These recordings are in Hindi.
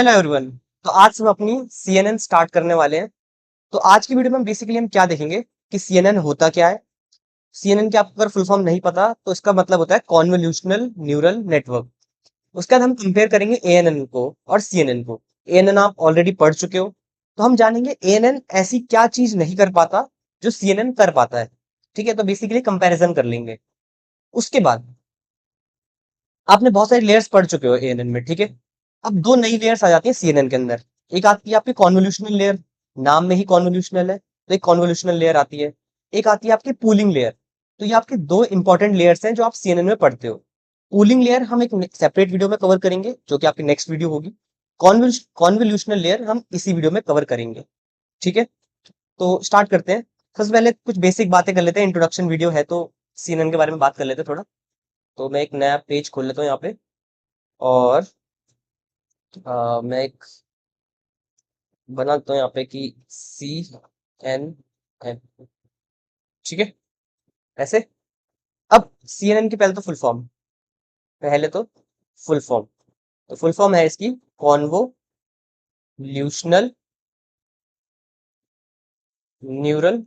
Hello everyone. तो आज हम अपनी सीएनएन स्टार्ट करने वाले हैं। तो आज की वीडियो में बेसिकली हम क्या देखेंगे कि सीएनएन होता क्या है। सीएनएन के आपको अगर फुल फॉर्म नहीं पता तो इसका मतलब होता है कॉन्वोल्यूशनल न्यूरल नेटवर्क। उसके बाद हम कंपेयर करेंगे एएनएन को और सीएनएन को। एएनएन आप ऑलरेडी पढ़ चुके हो, तो हम जानेंगे एएनएन ऐसी क्या चीज नहीं कर पाता जो सीएनएन कर पाता है। ठीक है, तो बेसिकली कंपैरिजन कर लेंगे। उसके बाद आपने बहुत सारी लेयर्स पढ़ चुके हो एएनएन में, ठीक है। अब दो नई लेयर्स आ जाती है सीएनएन के अंदर। एक आती है आपकी कॉन्वोल्यूशनल लेयर, नाम में ही कॉन्वोल्यूशनल है तो एक कॉन्वोल्यूशनल लेयर आती है। एक आती है आपकी पूलिंग लेयर। तो ये आपके दो इंपॉर्टेंट लेयर्स हैं जो आप सीएनएन में पढ़ते हो। पूलिंग लेयर हम एक सेपरेट वीडियो में कवर करेंगे जो कि आपकी नेक्स्ट वीडियो होगी। कॉन्वोल्यूशनल लेयर हम इसी वीडियो में कवर करेंगे, ठीक है। तो स्टार्ट करते हैं। सबसे पहले कुछ बेसिक बातें कर लेते हैं, इंट्रोडक्शन वीडियो है तो सीएनएन के बारे में बात कर लेते हैं थोड़ा। तो मैं एक नया पेज खोल लेता हूँ यहाँ पे। और मैं एक बनाता हूँ यहाँ पे कि CNN, ठीक है, ऐसे। अब CNN की पहले तो फुल फॉर्म। तो फुल फॉर्म है इसकी कॉन्वोल्यूशनल न्यूरल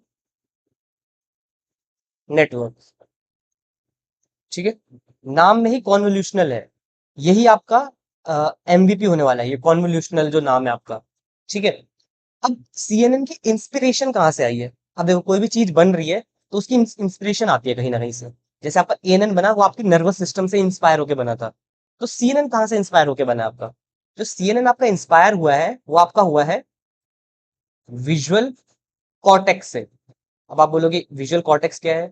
नेटवर्क, ठीक है। नाम में ही कॉन्वोल्यूशनल है, यही आपका एमवीपी होने वाला है, ये कॉन्वोल्यूशनल जो नाम है आपका, ठीक है। अब सीएनएन की इंस्पिरेशन कहाँ से आई है। अब देखो, कोई भी चीज बन रही है तो उसकी इंस्पिरेशन आती है कहीं ना कहीं से। जैसे आपका एएनएन बना, वो आपकी नर्वस सिस्टम से इंस्पायर होकर बना था। तो सीएनएन कहाँ से इंस्पायर होकर बना आपका। जो सीएनएन आपका इंस्पायर हुआ है वो आपका हुआ है विजुअल कॉर्टेक्स से। अब आप बोलोगे विजुअल कॉर्टेक्स क्या है।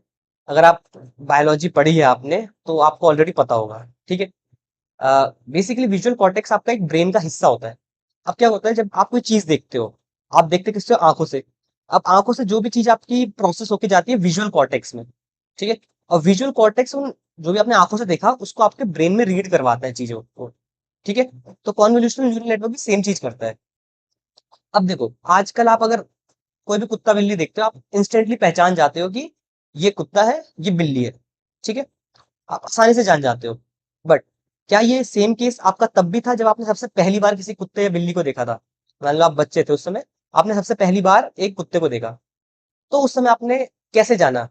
अगर आप बायोलॉजी पढ़ी है आपने तो आपको ऑलरेडी पता होगा, ठीक है। बेसिकली विजुअल कॉर्टेक्स आपका एक ब्रेन का हिस्सा होता है। अब क्या होता है, जब आप कोई चीज देखते हो, आप देखते किससे, आंखों से। अब आंखों से जो भी चीज आपकी प्रोसेस होके जाती है विजुअल कॉर्टेक्स में, ठीक है। और विजुअल कॉर्टेक्स उन जो भी आपने आंखों से देखा उसको आपके ब्रेन में रीड करवाता है चीजों को, ठीक है। तो कॉन्वोल्यूशनल न्यूरल नेटवर्क भी सेम चीज करता है। अब देखो, आजकल आप अगर कोई भी कुत्ता बिल्ली देखते हो, आप इंस्टेंटली पहचान जाते हो कि ये कुत्ता है, ये बिल्ली है, ठीक है। आप आसानी से जान जाते हो। बट क्या ये सेम केस आपका तब भी था जब आपने सबसे पहली बार किसी कुत्ते या बिल्ली को देखा था। मान लो आप बच्चे थे उस समय, आपने सबसे पहली बार एक कुत्ते को देखा, तो उस समय आपने कैसे जाना।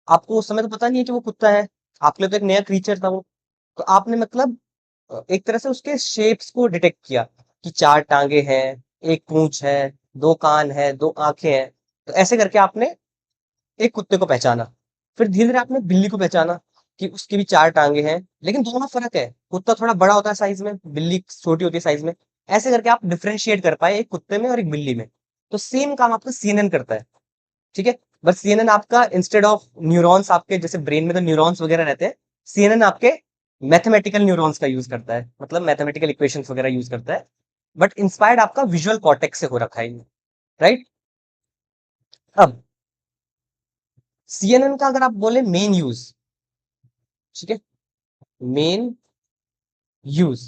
आपको उस समय तो पता नहीं है कि वो कुत्ता है, आपके लिए तो एक नया क्रीचर था वो। तो आपने मतलब एक तरह से उसके शेप्स को डिटेक्ट किया कि चार टांगे हैं, एक पूंछ है, दो कान है, दो आंखें हैं। तो ऐसे करके आपने एक कुत्ते को पहचाना। फिर धीरे धीरे आपने बिल्ली को पहचाना कि उसकी भी चार टांगे हैं, लेकिन दोनों में फर्क है, कुत्ता थोड़ा बड़ा होता है साइज में, बिल्ली छोटी होती है साइज में। ऐसे करके आप डिफरेंशिएट कर पाए एक कुत्ते में और एक बिल्ली में। तो सेम काम आपका सीएनएन करता है, ठीक है। बस सीएनएन आपका इंस्टेड ऑफ न्यूरॉन्स, आपके जैसे ब्रेन में तो न्यूरॉन्स वगैरह रहते हैं, सीएनएन आपके मैथमेटिकल न्यूरॉन्स का यूज करता है, मतलब मैथमेटिकल इक्वेशंस वगैरह यूज करता है। बट इंस्पायर्ड आपका विजुअल कॉर्टेक्स से हो रखा है, राइट। अब सीएनएन का अगर आप बोले मेन यूज, ठीक है, मेन यूज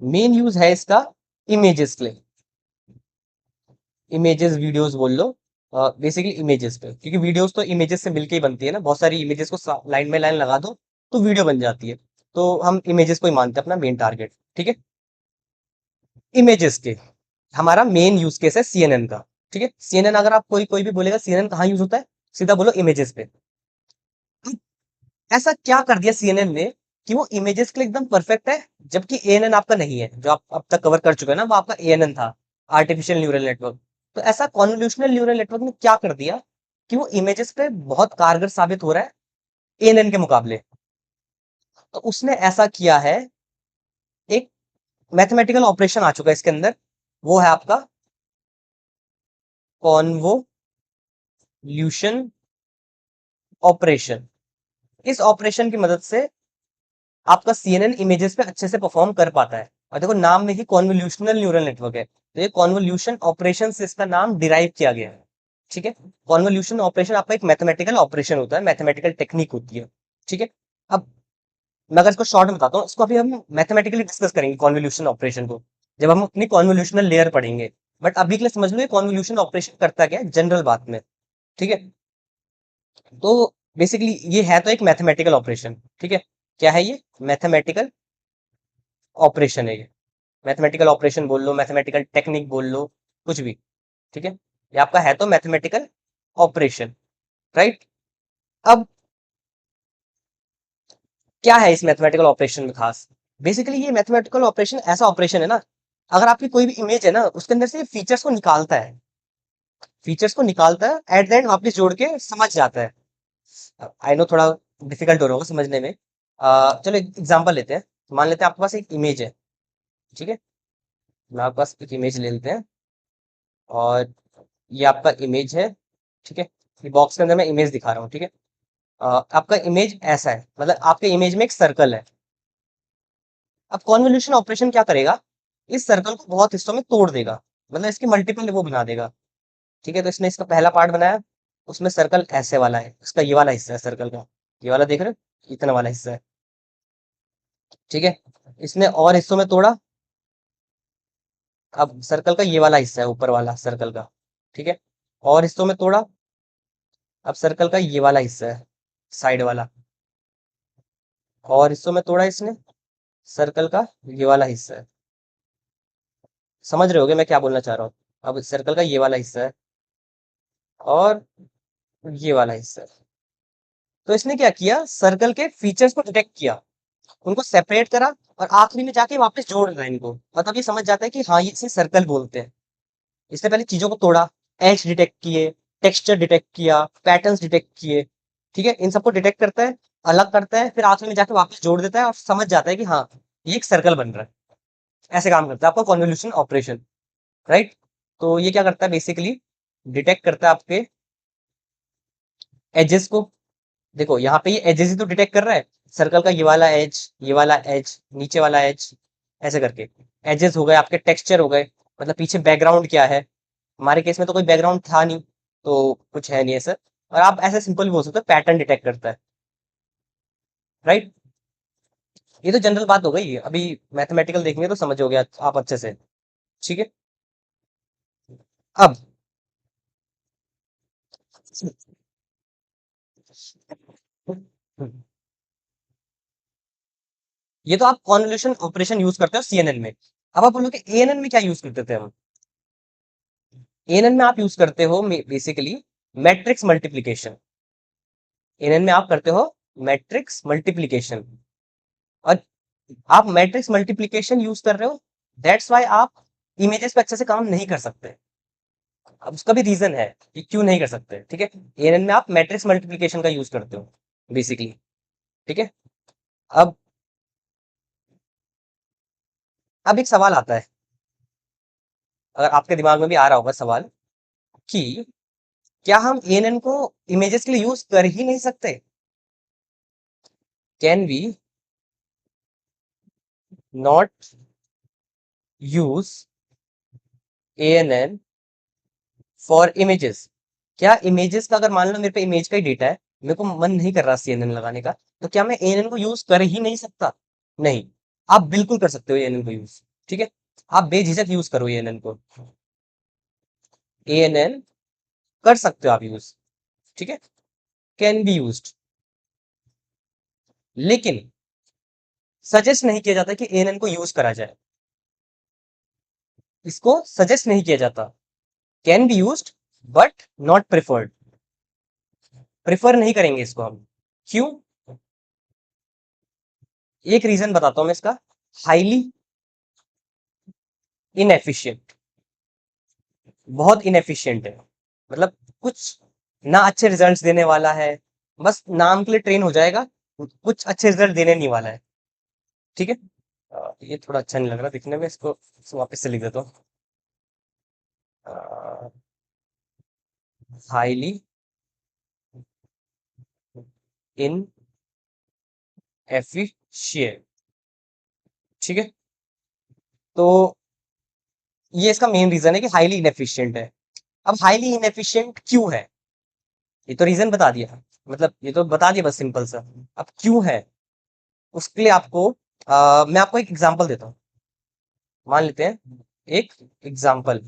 मेन यूज है इसका इमेजेस के लिए। इमेजेस वीडियोस बोल लो, बेसिकली इमेजेस पे, क्योंकि वीडियोस तो इमेजेस से मिलके ही बनती है ना। बहुत सारी इमेजेस को लाइन बाय लाइन लगा दो तो वीडियो बन जाती है। तो हम इमेजेस को ही मानते हैं अपना मेन टारगेट, ठीक है। इमेजेस के हमारा मेन यूज केस है सीएनएन का, ठीक है। सीएनएन अगर आप कोई कोई भी बोलेगा सीएनएन कहाँ यूज होता है, सीधा बोलो इमेजेस पे। अब ऐसा क्या कर दिया सीएनएन ने कि वो इमेजेस के लिए एकदम परफेक्ट है, जबकि एएनएन आपका नहीं है। जो आप अब तक कवर कर चुके हैं ना, वो आपका एएनएन था, आर्टिफिशियल न्यूरल नेटवर्क। तो ऐसा कॉन्वोल्यूशनल न्यूरल नेटवर्क ने क्या कर दिया कि वो इमेजेस पे बहुत कारगर साबित हो रहा है एएनएन के मुकाबले। तो उसने ऐसा किया है, एक मैथमेटिकल ऑपरेशन आ चुका है इसके अंदर, वो है आपका कॉन्वोल्यूशन ऑपरेशन। इस ऑपरेशन की मदद से आपका सीएनएन इमेजेस पे अच्छे से परफॉर्म कर पाता है। और देखो, नाम में ही कॉन्वोल्यूशनल न्यूरल नेटवर्क है, तो ये कॉन्वोल्यूशन ऑपरेशन से इसका नाम डिराइव किया गया है, ठीक है। कॉन्वोल्यूशन ऑपरेशन आपका एक मैथमेटिकल ऑपरेशन होता है, मैथमेटिकल टेक्निक होती है, ठीक है। अब मैं अगर इसको शॉर्ट में बताता हूँ, इसको अभी हम मैथमेटिकली डिस्कस करेंगे कॉन्वोल्यूशन ऑपरेशन को, जब हम अपनी कॉन्वोल्यूशनल लेयर पढ़ेंगे। बट अभी के लिए समझ लो ये कॉन्वोल्यूशन ऑपरेशन करता क्या है जनरल बात में, ठीक है। तो बेसिकली ये है तो एक मैथमेटिकल ऑपरेशन, ठीक है। क्या है ये, मैथमेटिकल ऑपरेशन है ये। मैथमेटिकल ऑपरेशन बोल लो, मैथमेटिकल टेक्निक बोल लो, कुछ भी। ठीक है, ये आपका है तो मैथमेटिकल ऑपरेशन, राइट। अब क्या है इस मैथमेटिकल ऑपरेशन में खास? बेसिकली ये मैथमेटिकल ऑपरेशन ऐसा ऑपरेशन है ना, अगर आपकी कोई भी इमेज है ना, उसके अंदर से फीचर्स को निकालता है, फीचर्स को निकालता है, एट द एंड वापस जोड़ के समझ जाता है। आई नो थोड़ा डिफिकल्ट हो रहा होगा समझने में। चलो एक एग्जांपल लेते हैं। मान लेते हैं आपके पास एक इमेज है, ठीक है, मैं आपके पास एक इमेज ले लेते हैं, और ये आपका इमेज है, ठीक है, ये बॉक्स के अंदर मैं इमेज दिखा रहा हूँ, ठीक है। आपका इमेज ऐसा है, मतलब आपके इमेज में एक सर्कल है। अब कॉन्वोल्यूशन ऑपरेशन क्या करेगा, इस सर्कल को बहुत हिस्सों में तोड़ देगा, मतलब इसके मल्टीपल वो बना देगा। ठीक है, तो इसने इसका पहला पार्ट बनाया, उसमें सर्कल ऐसे वाला है, उसका ये वाला हिस्सा है सर्कल का, ये वाला देख रहे हो, इतना वाला हिस्सा है। ठीक है, इसने और हिस्सों में तोड़ा, अब सर्कल का ये वाला हिस्सा है, ऊपर वाला सर्कल का, ठीक है, और हिस्सों में तोड़ा, अब सर्कल का ये वाला हिस्सा है, साइड वाला, और हिस्सों में तोड़ा इसने, सर्कल का ये वाला हिस्सा है। समझ रहे होगे मैं क्या बोलना चाह रहा हूँ? अब सर्कल का ये वाला हिस्सा है, और ये वाला हिस्सा है। तो इसने क्या किया, सर्कल के फीचर्स को डिटेक्ट किया, उनको सेपरेट करा, और आखिरी में जाके वापस जोड़ रहा है इनको, मतलब ये समझ जाता है कि हाँ ये इसे सर्कल बोलते हैं। इसने पहले चीजों को तोड़ा, एज डिटेक्ट किए, टेक्सचर डिटेक्ट किया, पैटर्न्स डिटेक्ट किए, ठीक है, इन सबको डिटेक्ट करता है, अलग करता है, फिर आखिर में जाके वापस जोड़ देता है और समझ जाता है कि हाँ ये एक सर्कल बन रहा है। ऐसे काम करता है आपका कॉन्वोल्यूशन ऑपरेशन, राइट। तो ये क्या करता है, बेसिकली डिटेक्ट करता है आपके एजेस को। देखो यहाँ पे ये एजेस ही तो डिटेक्ट कर रहा है, सर्कल का ये वाला एज, ये वाला एज, नीचे वाला एज, ऐसे करके एजेस हो गए आपके, टेक्सचर हो गए, मतलब पीछे बैकग्राउंड क्या है। हमारे केस में तो कोई बैकग्राउंड था नहीं, तो कुछ है नहीं ऐसा। और आप ऐसे सिंपल भी बोल सकते हो, पैटर्न डिटेक्ट करता है, राइट। ये तो जनरल बात हो गई, अभी मैथमेटिकल देखेंगे तो समझोगे आप अच्छे से। ठीक है, अब ये तो आप कॉन्वोल्यूशन ऑपरेशन यूज करते हो सीएनएन में। अब आप बोलोगे एएनएन में क्या यूज करते थे हम? एएनएन में आप यूज करते हो बेसिकली मैट्रिक्स मल्टीप्लिकेशन। एएनएन में आप करते हो मैट्रिक्स मल्टीप्लिकेशन, और आप मैट्रिक्स मल्टीप्लिकेशन यूज कर रहे हो, दैट्स वाई आप इमेजेस पे अच्छे से काम नहीं कर सकते। अब उसका भी रीजन है कि क्यों नहीं कर सकते, ठीक है। एएनएन में आप मैट्रिक्स मल्टीप्लिकेशन का यूज करते हो बेसिकली, ठीक है। अब अब एक सवाल आता है, अगर आपके दिमाग में भी आ रहा होगा सवाल, कि क्या हम एएनएन को इमेजेस के लिए यूज कर ही नहीं सकते? Can we not use ANN for images? क्या इमेजेस का, अगर मान लो मेरे पे इमेज का ही डेटा है, मेरे को मन नहीं कर रहा सीएनएन लगाने का, तो क्या मैं एएनएन को यूज कर ही नहीं सकता? नहीं, आप बिल्कुल कर सकते हो एएनएन को यूज, ठीक है। आप बेझिझक यूज करो एएनएन को, एएनएन कर सकते हो आप यूज, ठीक है, कैन बी यूज्ड। लेकिन सजेस्ट नहीं किया जाता कि एएनएन को यूज करा जाए, इसको सजेस्ट नहीं किया जाता। Can be used but not preferred, prefer नहीं करेंगे इसको हम। क्यों? एक रीजन बताता हूं मैं इसका, हाईली इनएफिशिएंट, बहुत इनएफिशिएंट है, मतलब कुछ ना अच्छे रिजल्ट्स देने वाला है, बस नाम के लिए ट्रेन हो जाएगा, कुछ अच्छे रिजल्ट देने नहीं वाला है, ठीक है। ये थोड़ा अच्छा नहीं लग रहा दिखने में, इसको वापस से लिख देता हूँ, हाईली इनएफिशिएंट, ठीक है। तो ये इसका मेन रीजन है कि हाईली इनएफिशिएंट है। अब हाईली इनएफिशिएंट क्यों है, ये तो रीजन बता दिया, मतलब ये तो बता दिया बस सिंपल सा। अब क्यों है, उसके लिए आपको मैं आपको एक एग्जांपल देता हूँ। मान लेते हैं एक एग्जांपल,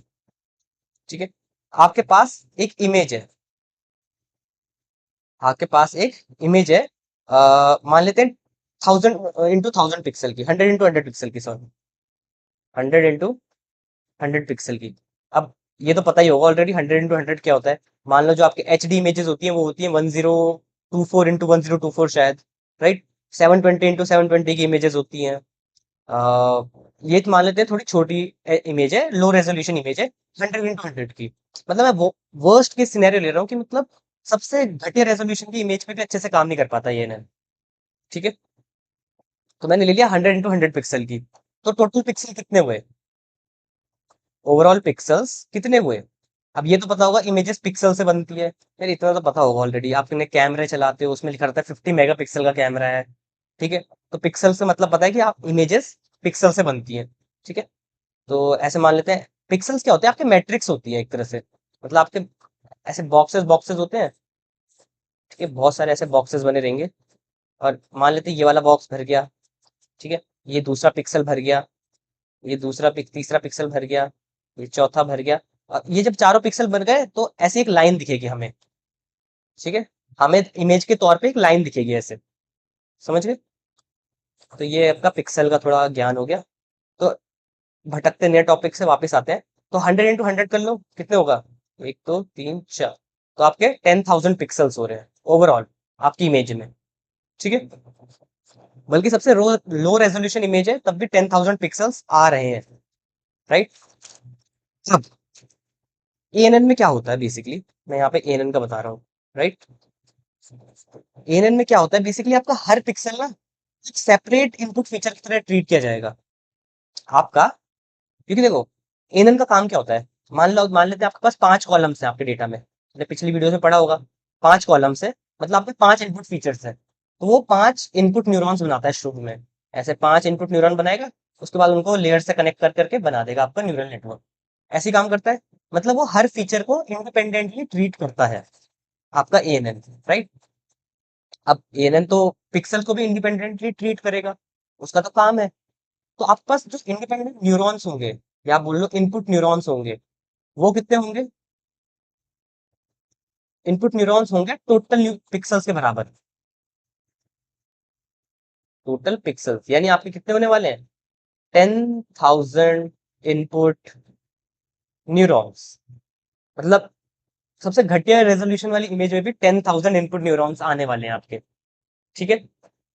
ठीक है। आपके पास एक इमेज है, आपके पास एक इमेज है, मान लेते हैं 1000 इंटू 1000 पिक्सल की, 100 इंटू 100 पिक्सल की, सॉरी, 100 पिक्सल की। अब ये तो पता ही होगा ऑलरेडी 100 × 100 क्या होता है। मान लो जो आपके एच डी इमेजेस होती है वो होती है 1024 × 1024 शायद, राइट। 720 × 720 की इमेजेस होती हैं। ये तो मान लेते हैं थोड़ी छोटी इमेज है, लो रेजोल्यूशन इमेज है, 100 × 100 की। मतलब मैं वो वर्स्ट केस सिनेरियो ले रहा हूँ कि मतलब सबसे घटिया रेजोल्यूशन की इमेज पे भी अच्छे से काम नहीं कर पाता ये ना। ठीक है, तो मैंने ले लिया 100 × 100 पिक्सल की। तो टोटल पिक्सल कितने हुए, ओवरऑल पिक्सल्स कितने हुए। अब ये तो पता होगा इमेजेस पिक्सल से बनती है, यार इतना तो पता होगा ऑलरेडी। आपने कैमरे चलाते हो उसमें लिखा रहता है 50 मेगापिक्सल का कैमरा है। ठीक है, तो पिक्सल से मतलब पता है कि आप इमेजेस पिक्सल से बनती है। ठीक है, तो ऐसे मान लेते हैं पिक्सल्स क्या होते हैं, आपके मैट्रिक्स होती है एक तरह से। मतलब आपके ऐसे बॉक्सेस बॉक्सेस होते हैं। ठीक है, बहुत सारे ऐसे बॉक्सेस बने रहेंगे। और मान लेते हैं ये वाला बॉक्स भर गया। ठीक है, ये दूसरा पिक्सल भर गया, ये तीसरा पिक्सल भर गया, ये चौथा भर गया। और ये जब चारों पिक्सल बन गए तो ऐसी एक लाइन दिखेगी हमें। ठीक है, हमें इमेज के तौर पे एक लाइन दिखेगी ऐसे, समझ गए। तो ये आपका पिक्सल का थोड़ा ज्ञान हो गया। तो भटकते नए टॉपिक से वापस आते हैं। तो 100 × 100 कर लो, कितने होगा, एक दो तीन चार। तो आपके 10,000 पिक्सल्स हो रहे हैं ओवरऑल आपकी इमेज में। ठीक है, बल्कि सबसे लो रेजोल्यूशन इमेज है तब भी 10,000 पिक्सल्स आ रहे हैं, राइट। अब एएनएन में क्या होता है बेसिकली, मैं यहाँ पे एएनएन का बता रहा हूँ, राइट। एएनएन में क्या होता है बेसिकली, आपका हर पिक्सल ना एक सेपरेट इनपुट फीचर की तरह ट्रीट किया जाएगा आपका। क्योंकि देखो एएनएन का काम क्या होता है, मान लेते हैं आपके पास 5 कॉलम्स हैं आपके डेटा में, आपने पिछली वीडियो में पढ़ा होगा। 5 कॉलम्स है, मतलब आपके 5 इनपुट फीचर्स है। तो वो 5 इनपुट न्यूरॉन्स बनाता है शुरू में। ऐसे 5 इनपुट न्यूरॉन बनाएगा, उसके बाद उनको लेयर से कनेक्ट कर करके बना देगा आपका न्यूरल नेटवर्क। ऐसे ही काम करता है, मतलब वो हर फीचर को इंडिपेंडेंटली ट्रीट करता है आपका एएनएन, राइट। अब एएनएन तो पिक्सल को भी इंडिपेंडेंटली ट्रीट करेगा, उसका तो काम है। तो आपके पास जो इंडिपेंडेंट न्यूरॉन्स होंगे, या आप बोल लो इनपुट न्यूरॉन्स होंगे, वो कितने होंगे, इनपुट न्यूरॉन्स होंगे टोटल पिक्सल्स के बराबर। टोटल पिक्सल्स यानी आपके कितने होने वाले हैं, 10,000 इनपुट न्यूरॉन्स। मतलब सबसे घटिया रेजोल्यूशन वाली इमेज में भी 10,000 इनपुट न्यूरॉन्स आने वाले हैं आपके। ठीक है,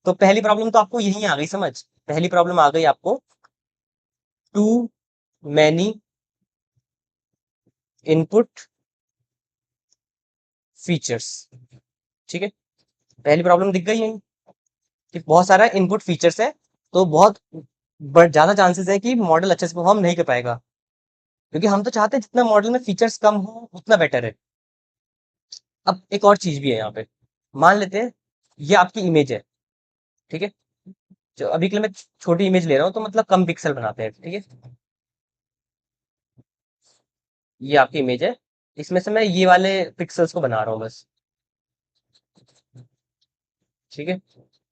तो पहली प्रॉब्लम तो आपको यही आ गई समझ। पहली प्रॉब्लम आ गई आपको, टू मैनी इनपुट फीचर्स। ठीक है, पहली प्रॉब्लम दिख गई यही कि बहुत सारा इनपुट फीचर्स है, तो बहुत ज्यादा चांसेस है कि मॉडल अच्छे से परफॉर्म नहीं कर पाएगा। क्योंकि हम तो चाहते हैं जितना मॉडल में फीचर्स कम हो उतना बेटर है। अब एक और चीज भी है यहाँ पे, मान लेते हैं ये आपकी इमेज है। ठीक है, जो अभी के लिए मैं छोटी इमेज ले रहा हूँ तो मतलब कम पिक्सल बनाते हैं। ठीक है, ये आपकी इमेज है, इसमें से मैं ये वाले पिक्सल्स को बना रहा हूँ बस। ठीक है,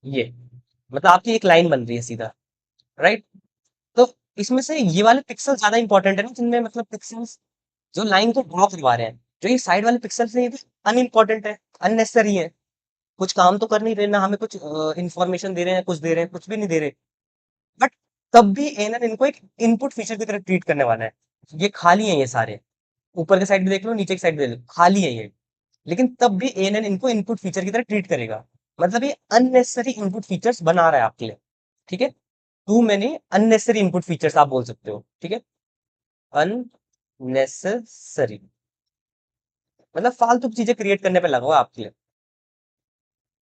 ये मतलब आपकी एक लाइन बन रही है सीधा, राइट। तो इसमें से ये वाले पिक्सल ज्यादा इंपॉर्टेंट है ना, जिनमें मतलब पिक्सल्स जो लाइन को ड्रॉ करवा रहे हैं। जो ये साइड वाले पिक्सल्स हैं ये अनइम्पोर्टेंट है, अननेसेसरी है, कुछ काम तो कर नहीं रहे ना, हमें कुछ इंफॉर्मेशन दे रहे हैं, कुछ दे रहे हैं, कुछ भी नहीं दे रहे। बट तब भी एएनएन इनको एक इनपुट फीचर की तरह ट्रीट करने वाला है। ये खाली है ये सारे, ऊपर के साइड भी देख लो, नीचे की साइड भी देख लो, खाली है ये। लेकिन तब भी एएनएन इनको इनपुट फीचर की तरह ट्रीट करेगा। मतलब ये अननेसेसरी इनपुट फीचर्स बना रहा है आपके लिए। ठीक है, too many unnecessary input features आप बोल सकते हो। ठीक है, अननेसेसरी मतलब फालतू की चीजें क्रिएट करने पे लगा हुआ है आपके लिए।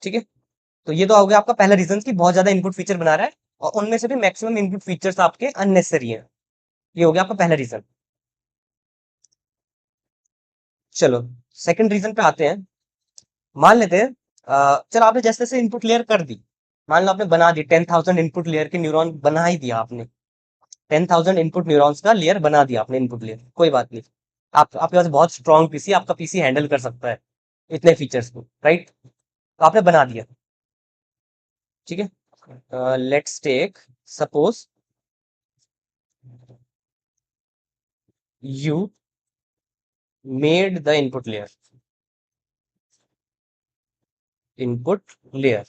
ठीक है, तो ये तो हो गया आपका पहला रीजन कि बहुत ज्यादा इनपुट फीचर बना रहा है, और उनमें से भी मैक्सिमम इनपुट फीचर्स आपके अननेसेसरी है। ये हो गया आपका पहला रीजन। चलो सेकंड रीजन पे आते हैं। मान लेते हैं चलो आपने जैसे जैसे इनपुट लेयर कर दी, मान लो आपने बना दी 10,000 इनपुट लेयर के न्यूरॉन बना ही दिया आपने। 10,000 इनपुट न्यूरॉन्स का लेयर बना दिया आपने, इनपुट लेयर कोई बात नहीं। आपके पास बहुत स्ट्रॉन्ग पीसी, आपका पीसी हैंडल कर सकता है इतने फीचर्स को, राइट। तो आपने बना दिया। ठीक है, let's take suppose you made the input layer, input layer.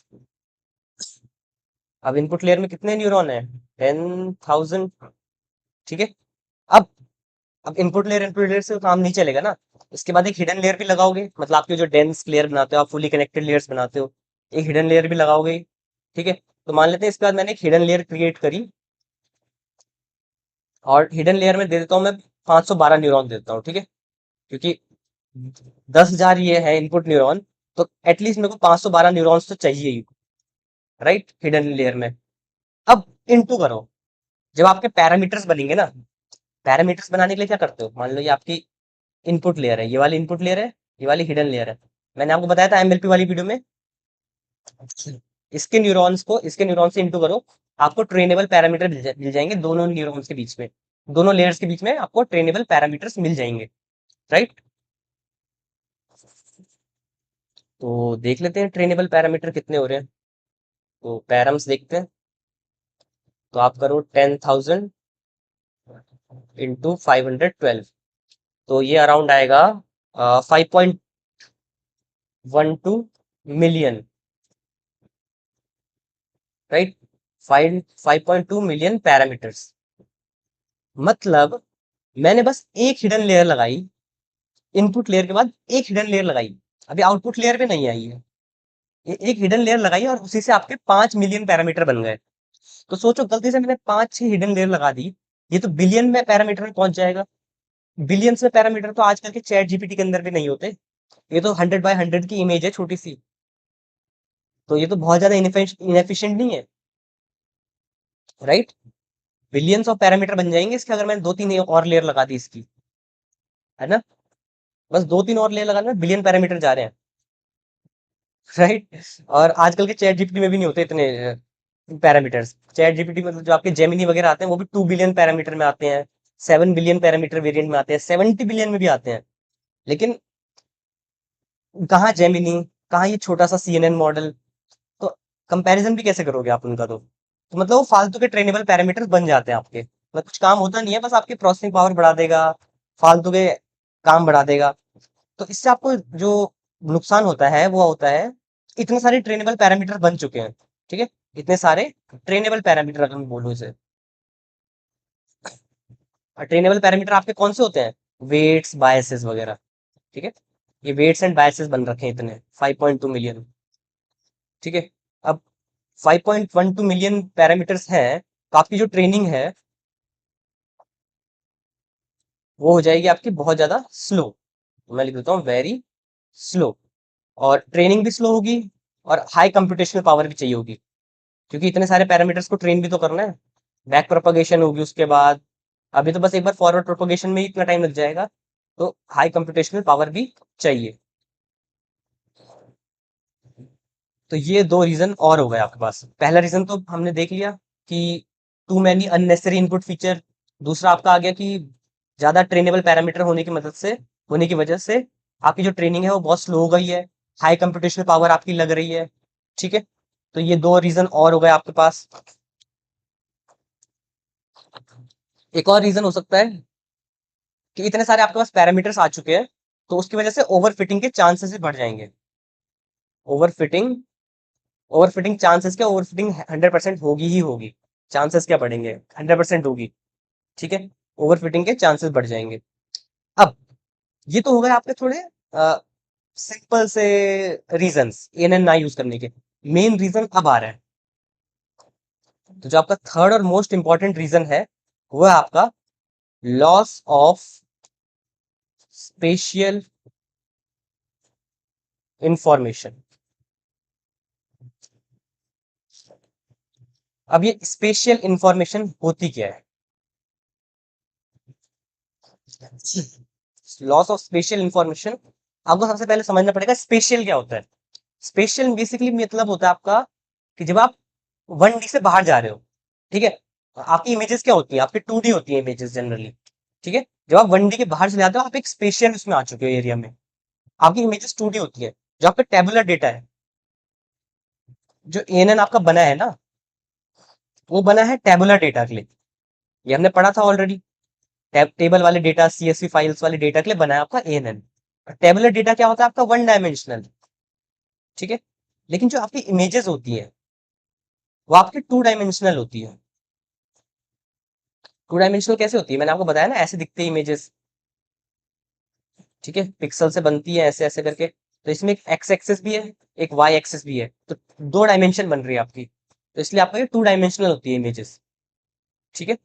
अब इनपुट लेयर में कितने न्यूरॉन है, 10,000। ठीक है। अब अब इनपुट लेयर से काम नहीं चलेगा ना, इसके बाद एक हिडन लेयर भी लगाओगे, मतलब आपके जो डेंस लेयर बनाते हो, आप फुली कनेक्टेड लेयर्स बनाते हो, एक हिडन लेयर भी लगाओगे। ठीक है, तो मान लेते हैं इसके बाद मैंने एक हिडन लेयर क्रिएट करी, और हिडन लेयर में दे देता हूँ मैं 512 न्यूरॉन देता हूँ। ठीक है, क्योंकि 10,000 ये है इनपुट न्यूरॉन, तो एटलीस्ट मेरे को 512 न्यूरॉन्स तो चाहिए ही, राइट, हिडन लेयर में। अब इनटू करो, जब आपके पैरामीटर्स बनेंगे ना, पैरामीटर्स बनाने के लिए क्या करते हो, मान लो ये आपकी इनपुट लेयर है, ये वाली इनपुट लेयर है, ये वाली हिडन लेयर है। मैंने आपको बताया था एमएलपी वाली वीडियो में, इसके न्यूरॉन से इंटू करो, आपको ट्रेनेबल पैरामीटर मिल जाएंगे दोनों न्यूरॉन्स के बीच में, दोनों लेयर्स के बीच में आपको ट्रेनेबल पैरामीटर्स मिल जाएंगे, राइट। तो देख लेते हैं ट्रेनेबल पैरामीटर कितने हो रहे हैं। तो पैरम्स देखते हैं, तो आप करो 10,000 इंटू 512, तो ये अराउंड आएगा 5.12 मिलियन, राइट, 5.2 मिलियन पैरामीटर्स। मतलब मैंने बस एक हिडन लेयर लगाई, इनपुट लेयर के बाद एक हिडन लेयर लगाई, अभी आउटपुट लेयर पे नहीं आई है, एक हिडन लेयर लगाई और उसी से आपके 5 मिलियन पैरामीटर बन गए। तो सोचो, गलती से मैंने 5-6 हिडन लेयर लगा दी, ये तो बिलियन में पैरामीटर में पहुंच जाएगा। बिलियंस में पैरामीटर तो आजकल के चैट जीपीटी के अंदर भी नहीं होते, ये तो 100 बाय 100 की इमेज है छोटी सी, तो ये तो बहुत ज्यादा इनएफिशिएंट नहीं है, राइट। बिलियंस ऑफ पैरामीटर बन जाएंगे इसके, अगर मैंने 2-3 और लेयर लगा दी इसकी, है ना, बस 2-3 और लेयर लगाने में बिलियन पैरामीटर जा रहे हैं, राइट। और आजकल के चैट जीपीटी में भी नहीं होते इतने पैरामीटर्स, चैट जीपीटी मतलब जो आपके जेमिनी वगैरह आते हैं वो भी 2 बिलियन पैरामीटर में आते हैं, 7 बिलियन पैरामीटर वेरिएंट में आते हैं, 70 बिलियन में भी आते हैं। लेकिन कहाँ जेमिनी, कहाँ ये छोटा सा सीएनएन मॉडल, तो कंपैरिजन भी कैसे करोगे आप उनका, तो मतलब वो फालतू के ट्रेनेबल पैरामीटर्स बन जाते हैं आपके, मतलब कुछ काम होता नहीं है, बस आपकी प्रोसेसिंग पावर बढ़ा देगा, फालतू के काम बढ़ा देगा। तो इससे आपको जो नुकसान होता है वो होता है, इतने सारे ट्रेनेबल पैरामीटर बन चुके हैं, ठीक है, इतने सारे ट्रेनेबल पैरामीटर अगर मैं बोलूँ इसे, ट्रेनेबल पैरामीटर आपके कौन से होते हैं, वेट्स बायसेस वगैरह, ठीक है, ये वेट्स एंड बायसेस बन रखे हैं इतने 5.2 मिलियन, ठीक है। अब 5.12 मिलियन पैरामीटर्स हैं, तो आपकी जो ट्रेनिंग है वो हो जाएगी आपकी बहुत ज्यादा स्लो, मैं लिख देता हूँ वेरी स्लो, और ट्रेनिंग भी स्लो होगी, और हाई कंप्यूटेशनल पावर भी चाहिए होगी, क्योंकि इतने सारे पैरामीटर्स को ट्रेन भी तो करना है, बैक प्रोपगेशन होगी उसके बाद, अभी तो बस एक बार फॉरवर्ड प्रोपगेशन में ही इतना टाइम लग जाएगा, तो हाई कंप्यूटेशनल पावर भी चाहिए। तो ये दो रीजन और हो गए आपके पास, पहला रीजन तो हमने देख लिया कि too many unnecessary input feature, दूसरा आपका आ गया कि ज्यादा ट्रेनेबल पैरामीटर होने की वजह से आपकी जो ट्रेनिंग है वो बहुत स्लो हो गई है, हाई कंप्यूटेशनल पावर आपकी लग रही है, ठीक है। तो ये दो रीजन और हो गए आपके पास। एक और रीजन हो सकता है कि इतने सारे आपके पास पैरामीटर्स आ चुके हैं, तो उसकी वजह से ओवरफिटिंग के चांसेस भी बढ़ जाएंगे। ओवरफिटिंग ओवरफिटिंग चांसेस क्या, ओवरफिटिंग 100% होगी ही होगी, चांसेस क्या बढ़ेंगे, 100% होगी, ठीक है, ओवरफिटिंग के चांसेस बढ़ जाएंगे। अब ये तो हो गए आपके थोड़े सिंपल से रीजंस एएनएन ना यूज करने के। मेन रीजन अब आ रहा है, तो जो आपका थर्ड और मोस्ट इंपॉर्टेंट रीजन है वो है आपका लॉस ऑफ स्पेशियल इंफॉर्मेशन। अब ये स्पेशियल इंफॉर्मेशन होती क्या है, लॉस ऑफ स्पेशियल इंफॉर्मेशन, आपको सबसे पहले समझना पड़ेगा स्पेशियल क्या होता है। स्पेशियल बेसिकली मतलब होता है आपका कि जब आप 1D से बाहर जा रहे हो, ठीक है, आपकी इमेजेस क्या होती है, आपकी 2D होती है इमेजेस जनरली, ठीक है, जब आप 1D के बाहर चले जाते हो आप एक स्पेशियल उसमें आ चुके हो एरिया में, आपकी इमेजेस 2D होती है। जो आपका टेबुलर डेटा है, जो एएनएन आपका बना है ना, वो बना है टेबुलर डेटा के लिए, ये हमने पढ़ा था ऑलरेडी, टेबल वाले डेटा, सीएसवी फाइल्स वाले डेटा के लिए बना है आपका एएनएन। टेबुलर डेटा क्या होता है आपका, 1 डायमेंशनल, ठीक है, लेकिन जो आपकी इमेजेस होती है वो आपकी 2 डायमेंशनल होती है। टू डायमेंशनल कैसे होती है, मैंने आपको बताया ना, ऐसे दिखते हैं इमेजेस, ठीक है, पिक्सल से बनती है ऐसे ऐसे करके। तो इसमें एक एक्स एक्सिस भी है, एक वाई एक्सिस भी है, तो दो डायमेंशन बन रही है आपकी, तो इसलिए आपका ये टू डायमेंशनल होती है इमेजेस, ठीक है।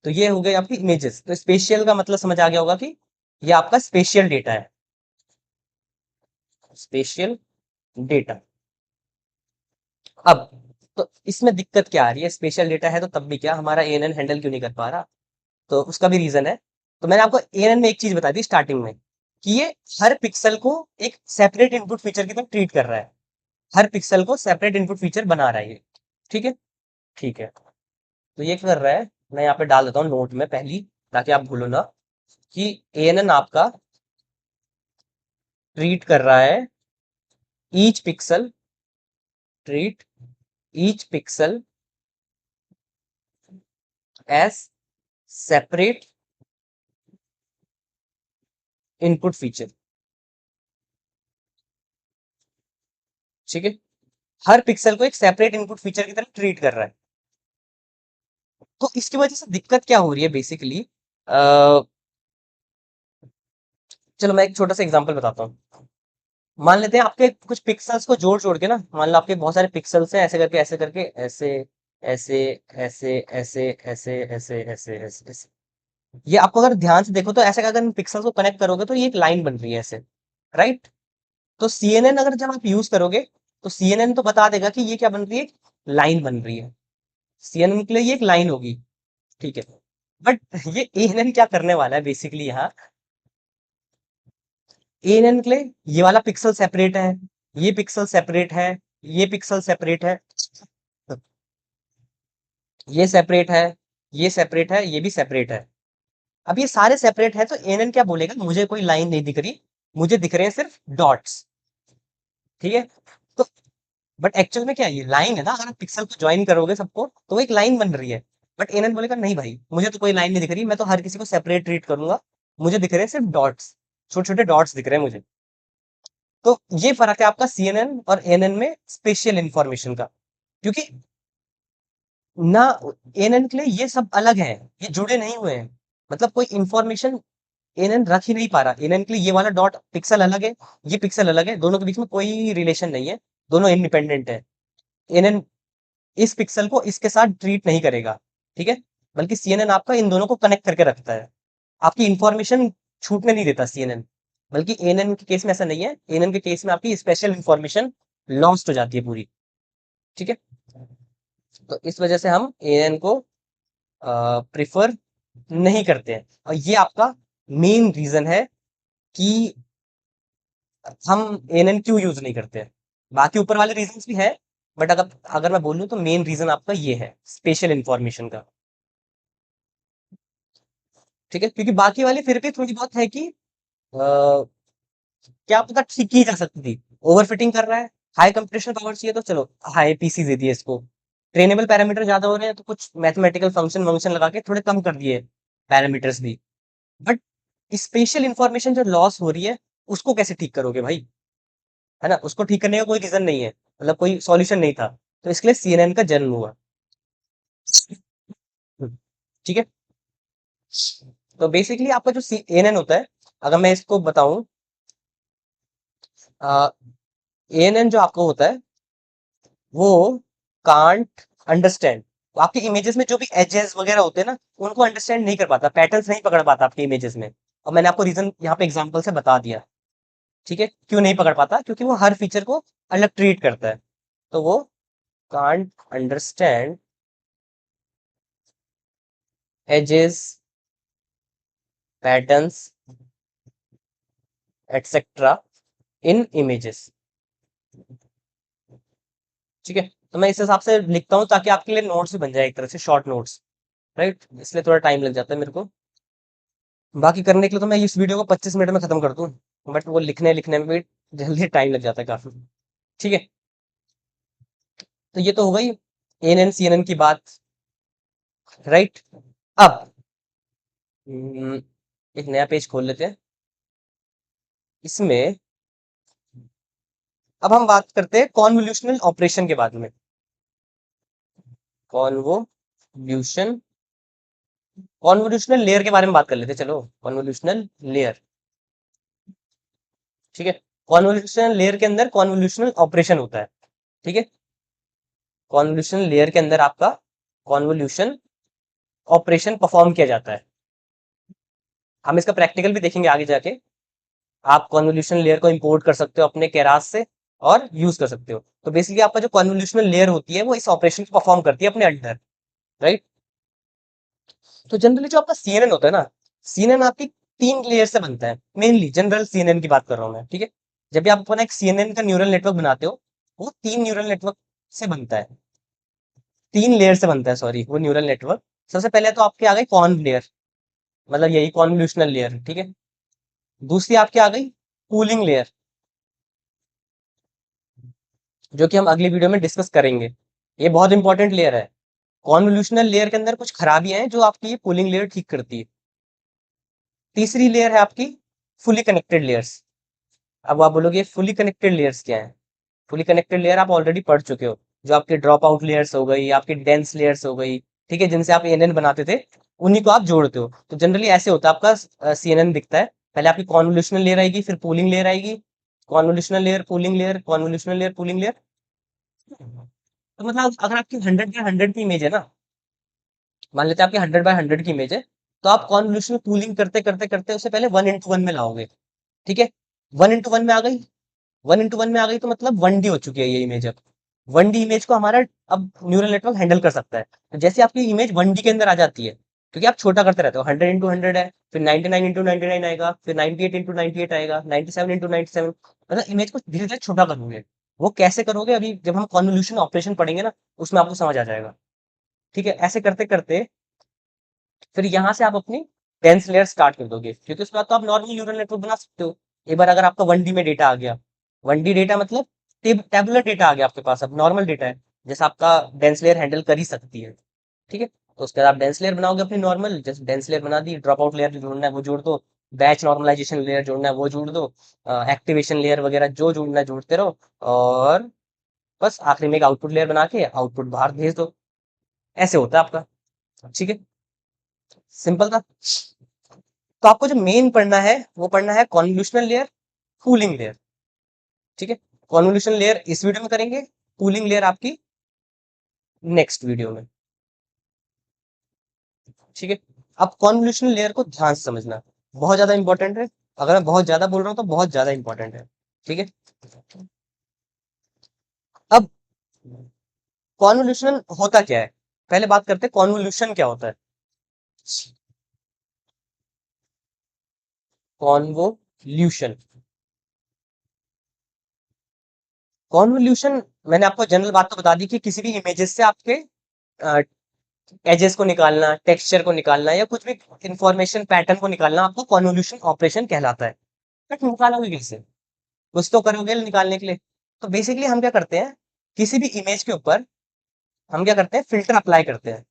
तो ये हो गई आपकी इमेजेस। तो स्पेशियल का मतलब समझ आ गया होगा कि ये आपका स्पेशियल डेटा है, स्पेशियल डेटा। अब तो इसमें दिक्कत क्या आ रही है, स्पेशल डेटा है तो तब भी क्या हमारा एएनएन हैंडल क्यों नहीं कर पा रहा, तो उसका भी रीजन है। तो मैंने आपको एएनएन में एक चीज बता दी स्टार्टिंग में, कि ये हर पिक्सल को एक सेपरेट इनपुट फीचर की तरह ट्रीट कर रहा है, हर पिक्सल को सेपरेट इनपुट फीचर बना रहा है ये, ठीक है। ठीक है, तो ये क्या कर रहा है, मैं यहाँ पे डाल देता हूँ नोट में पहली, ताकि आप भूलो ना, कि एएनएन आपका ट्रीट कर रहा है each pixel, treat each pixel as separate input feature, ठीक है। हर पिक्सल को एक सेपरेट इनपुट फीचर की तरह ट्रीट कर रहा है। तो इसकी वजह से दिक्कत क्या हो रही है बेसिकली, चलो मैं एक छोटा सा एग्जांपल बताता हूँ। मान लेते हैं आपके कुछ पिक्सल्स को जोड़ जोड़ के ना, मान लो आपके बहुत सारे पिक्सल्स हैं, ऐसे करके ऐसे करके ऐसे ऐसे ऐसे ऐसे ऐसे ऐसे ऐसे ऐसे ऐसे, ये आपको अगर ध्यान से देखो तो ऐसे अगर इन पिक्सल्स को कनेक्ट करोगे तो ये एक लाइन बन रही है ऐसे, राइट। तो सीएनएन अगर जब आप यूज करोगे, तो सीएनएन तो बता देगा कि ये क्या बन रही है, लाइन बन रही है, सीएनएन के लिए ये एक लाइन होगी, ठीक है। बट ये एएनएन क्या करने वाला है बेसिकली यहाँ, एएनएन के लिए ये वाला पिक्सल सेपरेट है, ये पिक्सल सेपरेट है, ये पिक्सल सेपरेट है, ये सेपरेट है, ये सेपरेट है, ये भी सेपरेट है। अब ये सारे सेपरेट है, तो एएनएन क्या बोलेगा, मुझे कोई लाइन नहीं दिख रही, मुझे दिख रहे हैं सिर्फ डॉट्स, ठीक है। तो बट एक्चुअल में क्या है, ये लाइन है ना, अगर आप पिक्सल को ज्वाइन करोगे सबको तो वो एक लाइन बन रही है। बट एएनएन बोलेगा नहीं भाई, मुझे तो कोई लाइन नहीं दिख रही, मैं तो हर किसी को सेपरेट ट्रीट करूंगा, मुझे दिख रहे हैं सिर्फ डॉट्स, छोटे छोटे डॉट्स दिख रहे हैं मुझे। तो ये फर्क है आपका सीएनएन और एएनएन में स्पेशल इंफॉर्मेशन का, क्योंकि ना एएनएन के लिए ये सब अलग है, ये जुड़े नहीं हुए हैं, मतलब कोई इंफॉर्मेशन एएनएन रख ही नहीं पा रहा। एएनएन के लिए ये वाला डॉट पिक्सल अलग है, ये पिक्सल अलग है, दोनों के बीच में कोई रिलेशन नहीं है, दोनों इंडिपेंडेंट है। एएनएन इस पिक्सल को इसके साथ ट्रीट नहीं करेगा, ठीक है, बल्कि सीएनएन आपका इन दोनों को कनेक्ट करके रखता है, आपकी इंफॉर्मेशन छूटने नहीं देता सीएनएन। बल्कि एएनएन के केस में ऐसा नहीं है, एएनएन के केस में आपकी स्पेशल इंफॉर्मेशन लॉस्ट हो जाती है पूरी, ठीक है। तो इस वजह से हम एएनएन को प्रिफर नहीं करते हैं, और ये आपका मेन रीजन है कि हम एएनएन क्यों यूज नहीं करते हैं। बाकी ऊपर वाले रीजंस भी है, बट अगर अगर मैं बोलूँ तो मेन रीजन आपका ये है, स्पेशल इंफॉर्मेशन का, ठीक है। क्योंकि बाकी वाली फिर भी थोड़ी बहुत है कि क्या पता ठीक की जा सकती थी, ओवर फिटिंग कर रहा है, हाई कंप्यूटेशनल पावर चाहिए तो चलो हाई पीसी दे दिए इसको, ट्रेनेबल पैरामीटर ज्यादा हो रहे हैं तो कुछ मैथमेटिकल फंक्शन वंक्शन लगा के थोड़े कम कर दिए पैरामीटर्स भी। बट स्पेशल इंफॉर्मेशन जो लॉस हो रही है, उसको कैसे ठीक करोगे भाई, है ना, उसको ठीक करने का कोई रीजन नहीं है, मतलब कोई सॉल्यूशन नहीं था, तो इसके लिए सीएनएन का जन्म हुआ। ठीक है। तो बेसिकली आपका जो सीएनएन होता है, अगर मैं इसको बताऊं, एएनएन जो आपको होता है वो कांट अंडरस्टैंड, आपके इमेजेस में जो भी एजेस वगैरह होते हैं ना, उनको अंडरस्टैंड नहीं कर पाता, पैटर्न्स नहीं पकड़ पाता आपके इमेजेस में। और मैंने आपको रीजन यहाँ पे एग्जांपल से बता दिया, ठीक है, क्यों नहीं पकड़ पाता, क्योंकि वो हर फीचर को अलग ट्रीट करता है। तो वो can't understand edges, patterns etcetera in images, ठीक है। तो मैं इस हिसाब से लिखता हूँ ताकि आपके लिए नोट्स भी बन जाए, एक तरह से शॉर्ट नोट्स, राइट, इसलिए थोड़ा टाइम लग जाता है मेरे को। बाकी करने के लिए तो मैं इस वीडियो को 25 मिनट में खत्म कर दूं, बट वो लिखने लिखने में भी जल्दी टाइम लग जाता है काफी, ठीक है। तो ये तो हो गई एएनएन सीएनएन की बात, राइट। अब एक नया पेज खोल लेते हैं, इसमें अब हम बात करते हैं कॉन्वोल्यूशनल ऑपरेशन के बारे में, कॉन्वोल्यूशन कॉन्वोल्यूशनल लेयर के बारे में बात कर लेते हैं, चलो। कॉन्वोल्यूशनल लेयर, ठीक है। कॉन्वोल्यूशनल लेयर के अंदर कॉन्वोल्यूशनल ऑपरेशन होता है, ठीक है। कॉन्वोल्यूशनल लेयर के अंदर आपका कॉन्वोल्यूशन ऑपरेशन परफॉर्म किया जाता है। हम इसका प्रैक्टिकल भी देखेंगे आगे जाके। आप कॉन्वोल्यूशन लेयर को इंपोर्ट कर सकते हो अपने केरास से और यूज कर सकते हो। तो बेसिकली आपका जो कॉन्वोल्यूशनल लेयर होती है वो इस ऑपरेशन को परफॉर्म करती है अपने अंडर, राइट। तो जनरली जो आपका सीएनएन होता है ना, सीएनएन आपकी 3 लेयर से बनता है, मेनली जनरल सीएनएन की बात कर रहा हूँ मैं, ठीक है। जब भी आप अपना एक सीएनएन का न्यूरल नेटवर्क बनाते हो, वो 3 न्यूरल नेटवर्क से बनता है, 3 लेयर से बनता है, सॉरी, वो न्यूरल नेटवर्क। सबसे पहले तो आपके आ गई कॉन्व लेयर, मतलब यही कॉन्वोल्यूशनल लेयर, ठीक है। दूसरी आपकी आ गई कूलिंग लेयर, जो कि हम अगली वीडियो में डिस्कस करेंगे। ये बहुत इंपॉर्टेंट लेयर है। कॉन्वोल्यूशनल लेयर के अंदर कुछ खराबियां हैं जो आपकी ये कूलिंग लेयर ठीक करती है। तीसरी लेयर है आपकी फुली कनेक्टेड लेयर्स। अब आप बोलोगे फुली कनेक्टेड लेयर्स क्या है? फुली कनेक्टेड लेयर आप ऑलरेडी पढ़ चुके हो, जो आपके ड्रॉप आउट लेयर्स हो गई, आपकी डेंस लेयर्स हो गई, ठीक है, जिनसे आप एएनएन बनाते थे, उन्हीं को आप जोड़ते हो। तो जनरली ऐसे होता है आपका सीएनएन दिखता है। पहले आपकी कॉन्वोल्यूशनल लेयर आएगी, फिर पूलिंग लेयर आएगी, convolutional layer, pooling layer, convolutional layer, pooling layer. तो मतलब अगर आपकी 100 बाय 100 की इमेज है ना, मान लेते हैं आपकी 100 बाय 100 की इमेज है, तो आप कॉन्वोल्यूशनल पूलिंग करते करते करते उसे पहले 1:1 में लाओगे, ठीक है। 1:1 में आ गई, 1:1 में आ गई तो मतलब 1D हो चुकी है ये इमेज अब। 1D इमेज को हमारा अब न्यूरल नेटवर्क हैंडल कर सकता है। तो जैसे आपकी इमेज 1D के अंदर आ जाती है, क्योंकि आप छोटा करते रहते हो, 100 × 100 है, फिर 99 × 99 आएगा, फिर 98 × 98 आएगा, 97 × 97, मतलब इमेज को धीरे धीरे छोटा करोगे। वो कैसे करोगे अभी जब हम कॉन्वोल्यूशन ऑपरेशन पढ़ेंगे ना, उसमें आपको समझ आ जाएगा, ठीक है। ऐसे करते करते फिर यहाँ से आप अपनी डेंस लेयर स्टार्ट कर दोगे, क्योंकि उसके बाद तो आप नॉर्मल न्यूरल नेटवर्क बना सकते हो। एक बार अगर आपका 1D में डेटा आ गया, 1D डेटा मतलब टेबुलर डेटा आ गया आपके पास, अब नॉर्मल डेटा है, जैसा आपका डेंस लेयर हैंडल कर ही सकती है, ठीक है। तो उसके बाद आप डेंस लेयर बनाओगे अपनी नॉर्मल, जैसे डेंस लेयर बना दी, ड्रॉप आउट लेयर जो जोड़ना है वो जोड़ दो, बैच नॉर्मलाइजेशन लेयर जोड़ना है वो जोड़ दो, एक्टिवेशन लेयर वगैरह जो जोड़ना है जोड़ते रहो, और बस आखिरी में एक आउटपुट लेयर बना के आउटपुट बाहर भेज दो। ऐसे होता है आपका, ठीक है। सिंपल था। तो आपको जो मेन पढ़ना है वो पढ़ना है कॉन्वोल्यूशनल लेयर, कूलिंग लेयर, ठीक है। कॉन्वोल्यूशन लेयर इस वीडियो में करेंगे, कूलिंग लेयर आपकी नेक्स्ट वीडियो में, ठीक है। अब कॉन्वोल्यूशन लेयर को ध्यान से समझना, बहुत ज्यादा इंपॉर्टेंट है। अगर मैं बहुत ज्यादा बोल रहा हूँ तो बहुत ज्यादा इंपॉर्टेंट है, ठीक है। अब कॉन्वोल्यूशन होता क्या है, पहले बात करते हैं कॉन्वोल्यूशन क्या होता है। कॉन्वोल्यूशन, कॉन्वोल्यूशन, मैंने आपको जनरल बात तो बता दी कि किसी भी इमेजेस से आपके एजेस को निकालना, टेक्सचर को निकालना, या कुछ भी इंफॉर्मेशन पैटर्न को निकालना आपको कॉन्वोल्यूशन ऑपरेशन कहलाता है। बट निकालोगे कैसे? कुछ तो करोगे निकालने के लिए। तो बेसिकली हम क्या करते हैं, किसी भी इमेज के ऊपर हम क्या करते हैं, फिल्टर अप्लाई करते हैं।